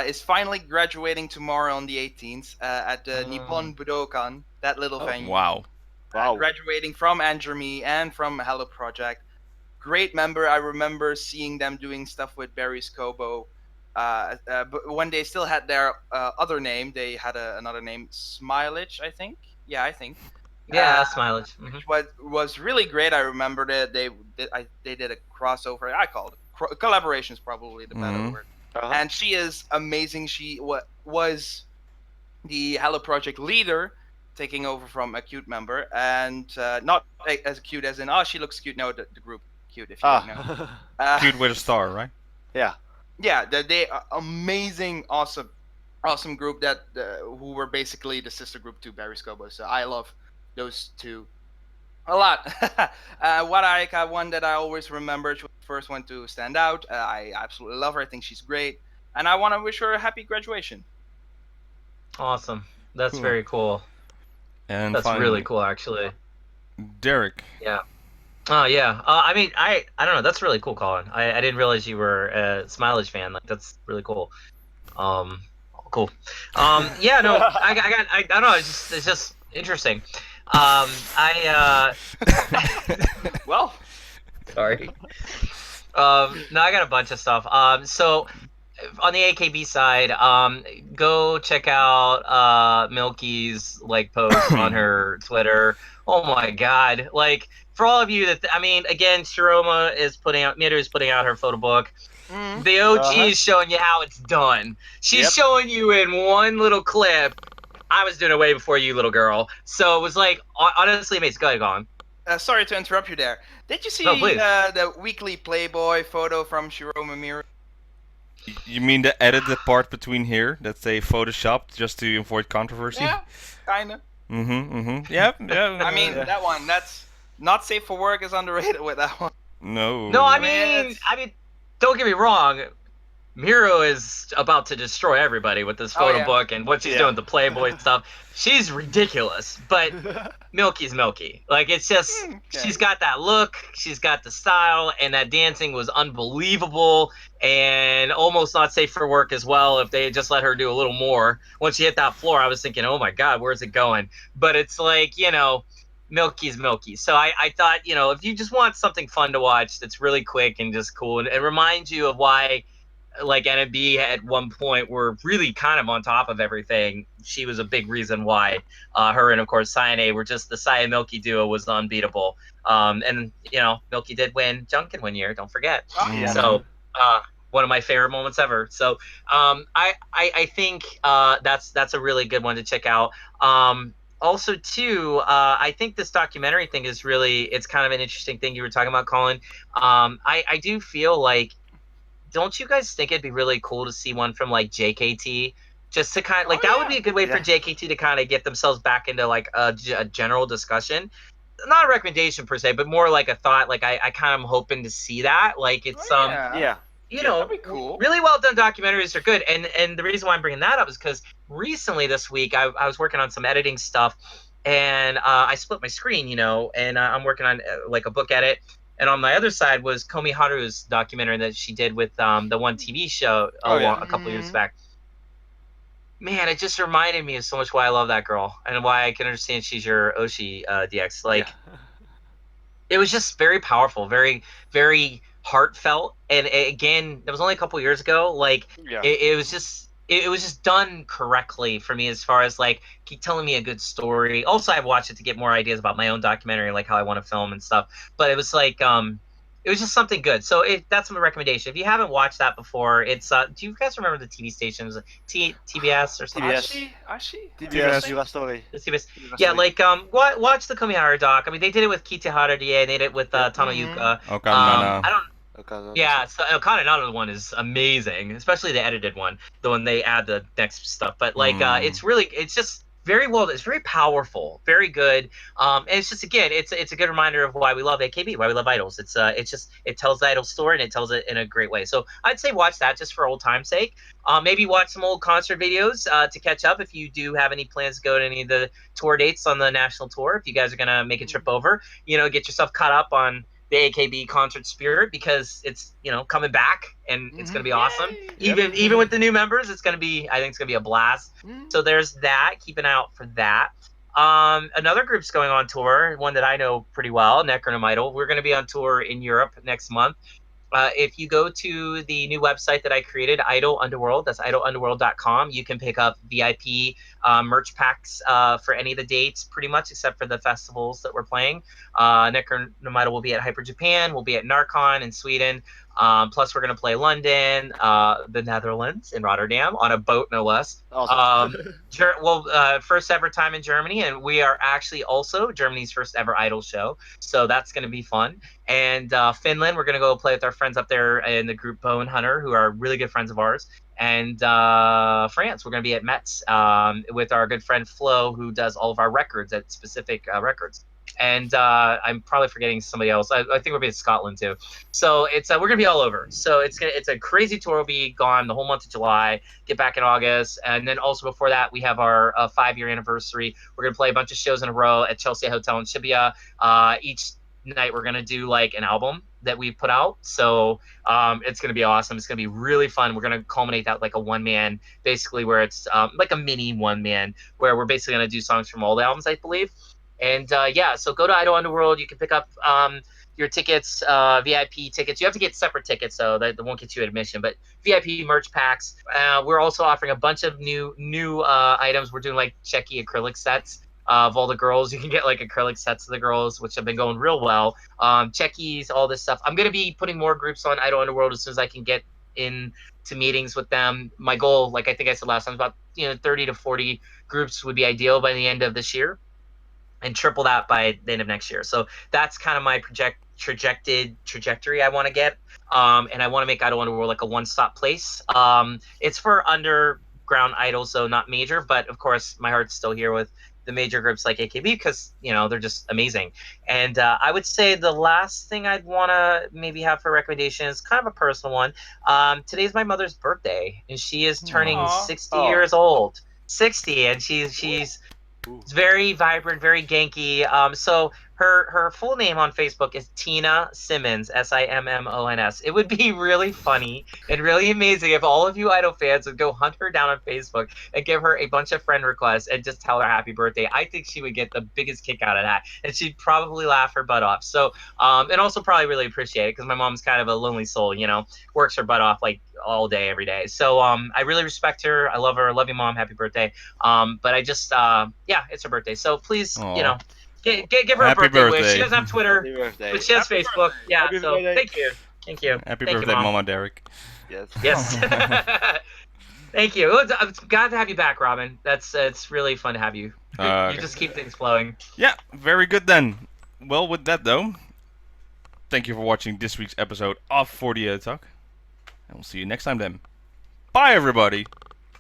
is finally graduating tomorrow on the 18th at the Nippon Budokan, that little venue. Wow. Graduating from Andromy and from Hello Project. Great member. I remember seeing them doing stuff with Barry's Kobo. But when they still had their other name, they had another name, Smileage, I think. Yeah, I think. Yeah, Smileage. What was really great, I remember that they did a crossover. I called it collaboration is probably the better word. And she is amazing. She was the Hello Project leader, taking over from a cute member, and not as cute as in, oh, she looks cute. No, the group cute, if you don't know. Cute with a star, right? Yeah. Yeah, they are amazing, awesome group that who were basically the sister group to Barry Scobo. So I love those two a lot. One Ayayaya, one that I always remember. She was the first one to stand out. I absolutely love her. I think she's great, and I want to wish her a happy graduation. Awesome. That's Cool. very cool. And That's finally, really cool, actually. Derek. Yeah. Oh yeah. I mean, I don't know. That's really cool, Colin. I didn't realize you were a Smilage fan. Like, that's really cool. Cool. Yeah. No. I don't know. It's just interesting. Well, Sorry. No, I got a bunch of stuff. So on the AKB side, go check out Milky's like post on her Twitter. Oh my God! Like, for all of you that I mean, again, Shiroma is putting out, Miru is putting out her photo book. The OG is showing you how it's done. She's showing you in one little clip. I was doing it way before you, little girl. So it was like, honestly amazing. Go ahead, Colin. sorry to interrupt you there. Did you see No, please. the weekly Playboy photo from Shiroma Miru? You mean the edited part between here that they photoshopped just to avoid controversy? Yeah, kinda. Yeah. I mean, that one, that's not safe for work, is underrated with that one. No. No, I Man, mean, don't get me wrong. Miro is about to destroy everybody with this photo book and what she's doing, the Playboy stuff. She's ridiculous, but Milky's Milky. Like, it's just, she's got that look, she's got the style, and that dancing was unbelievable and almost not safe for work as well if they had just let her do a little more. Once she hit that floor, I was thinking, oh my God, where's it going? But it's like, you know, Milky's Milky. So I thought, you know, if you just want something fun to watch that's really quick and just cool and reminds you of why, like, NMB at one point were really kind of on top of everything. She was a big reason why her and, of course, Sayane were just the Sai and Milky duo was unbeatable. And, you know, Milky did win Junkin one year, don't forget. So one of my favorite moments ever. So I think that's a really good one to check out. Also, too, I think this documentary thing is really, it's kind of an interesting thing you were talking about, Colin. I do feel like, don't you guys think it'd be really cool to see one from like JKT, just to kind of like that would be a good way for JKT to kind of get themselves back into like a general discussion, not a recommendation per se, but more like a thought. Like I kind of am hoping to see that. Like it's you know, that'd be cool. Really well done documentaries are good. And the reason why I'm bringing that up is because recently this week I was working on some editing stuff, and I split my screen, you know, and I'm working on like a book edit. And on my other side was Komi Haru's documentary that she did with the one TV show a couple years back. Man, it just reminded me of so much why I love that girl and why I can understand she's your Oshi DX. Like, it was just very powerful, very, very heartfelt. And again, that was only a couple years ago. Like, it was just. It was just done correctly for me as far as like keep telling me a good story. Also, I've watched it to get more ideas about my own documentary, like how I want to film and stuff. But it was like it was just something good. So that's my recommendation. If you haven't watched that before, it's do you guys remember the TV stations, TBS or something? TBS. Yeah, like watch the Komiharu doc. I mean, they did it with Kitahara DA, they did it with Tano Yuka. I don't. Yeah, so Okada Nana one is amazing, especially the edited one, the one they add the next stuff. But like, it's just very well, it's very powerful, very good. And it's just, again, it's a good reminder of why we love AKB, why we love idols. It's just, it tells the idol story and it tells it in a great way. So I'd say watch that just for old time's sake. Maybe watch some old concert videos to catch up if you do have any plans to go to any of the tour dates on the national tour. If you guys are gonna make a trip over, you know, get yourself caught up on the AKB concert spirit, because it's, you know, coming back and it's gonna be awesome. Even with the new members, it's gonna be, I think it's gonna be a blast. So there's that. Keep an eye out for that. Another group's going on tour, one that I know pretty well, Necronome Idol. We're gonna be on tour in Europe next month. If you go to the new website that I created, Idol Underworld, that's idolunderworld.com, you can pick up VIP merch packs for any of the dates, pretty much, except for the festivals that we're playing. Necronome Idol will be at Hyper Japan, we'll be at Narcon in Sweden, Plus, we're going to play London, the Netherlands, in Rotterdam on a boat, no less. Awesome. First ever time in Germany, and we are actually also Germany's first ever Idol show. So that's going to be fun. And Finland, we're going to go play with our friends up there in the group Bone Hunter, who are really good friends of ours. And France, we're going to be at Metz with our good friend Flo, who does all of our records at Specific Records. And I'm probably forgetting somebody else. I think we'll be in Scotland too. So it's we're gonna be all over. So it's a crazy tour. We'll be gone the whole month of July. Get back in August, and then also before that we have our 5-year anniversary. We're gonna play a bunch of shows in a row at Chelsea Hotel in Shibuya. Each night we're gonna do like an album that we put out. So it's gonna be awesome. It's gonna be really fun. We're gonna culminate that like a one-man, basically, where it's like a mini one-man, where we're basically gonna do songs from all the albums, I believe. And yeah, so go to Idol Underworld. You can pick up your tickets, VIP tickets. You have to get separate tickets, though. That won't get you admission. But VIP merch packs. We're also offering a bunch of new items. We're doing like Checky acrylic sets of all the girls. You can get like acrylic sets of the girls, which have been going real well. Checkies, all this stuff. I'm going to be putting more groups on Idol Underworld as soon as I can get into meetings with them. My goal, like I think I said last time, is about 30 to 40 groups would be ideal by the end of this year, and triple that by the end of next year. So that's kind of my trajectory I want to get. And I want to make Idol Underworld like a one-stop place. It's for underground idols, so not major, but of course my heart's still here with the major groups like AKB because, they're just amazing. And I would say the last thing I'd want to maybe have for recommendation is kind of a personal one. Today's my mother's birthday, and she is turning 60 years old. 60, and she's very vibrant, very Genki. So her full name on Facebook is Tina Simmons, Simmons. It would be really funny and really amazing if all of you Idol fans would go hunt her down on Facebook and give her a bunch of friend requests and just tell her happy birthday. I think she would get the biggest kick out of that, and she'd probably laugh her butt off. So, and also probably really appreciate it because my mom's kind of a lonely soul, works her butt off like all day, every day. So I really respect her. I love her. I love you, Mom. Happy birthday. But I just, it's her birthday. So please, give her Happy a birthday wish. birthday. She doesn't have Twitter, Happy birthday. but she has Happy Facebook. birthday. Yeah, Happy so birthday. thank you. Happy Thank you, birthday, Mom. Mama Derek. Yes. Yes. Thank you. I'm glad to have you back, Robin. It's really fun to have you. You just keep things flowing. Yeah, very good then. Well, with that though, thank you for watching this week's episode of 48 Talk. And we'll see you next time then. Bye, everybody.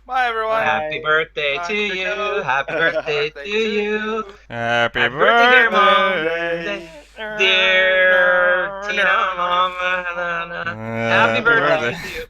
Bye, everyone. Happy birthday Bye. to you. Happy birthday to you. Happy Happy birthday, dear Mom. birthday. Dear Tina, Mom. Happy birthday to you.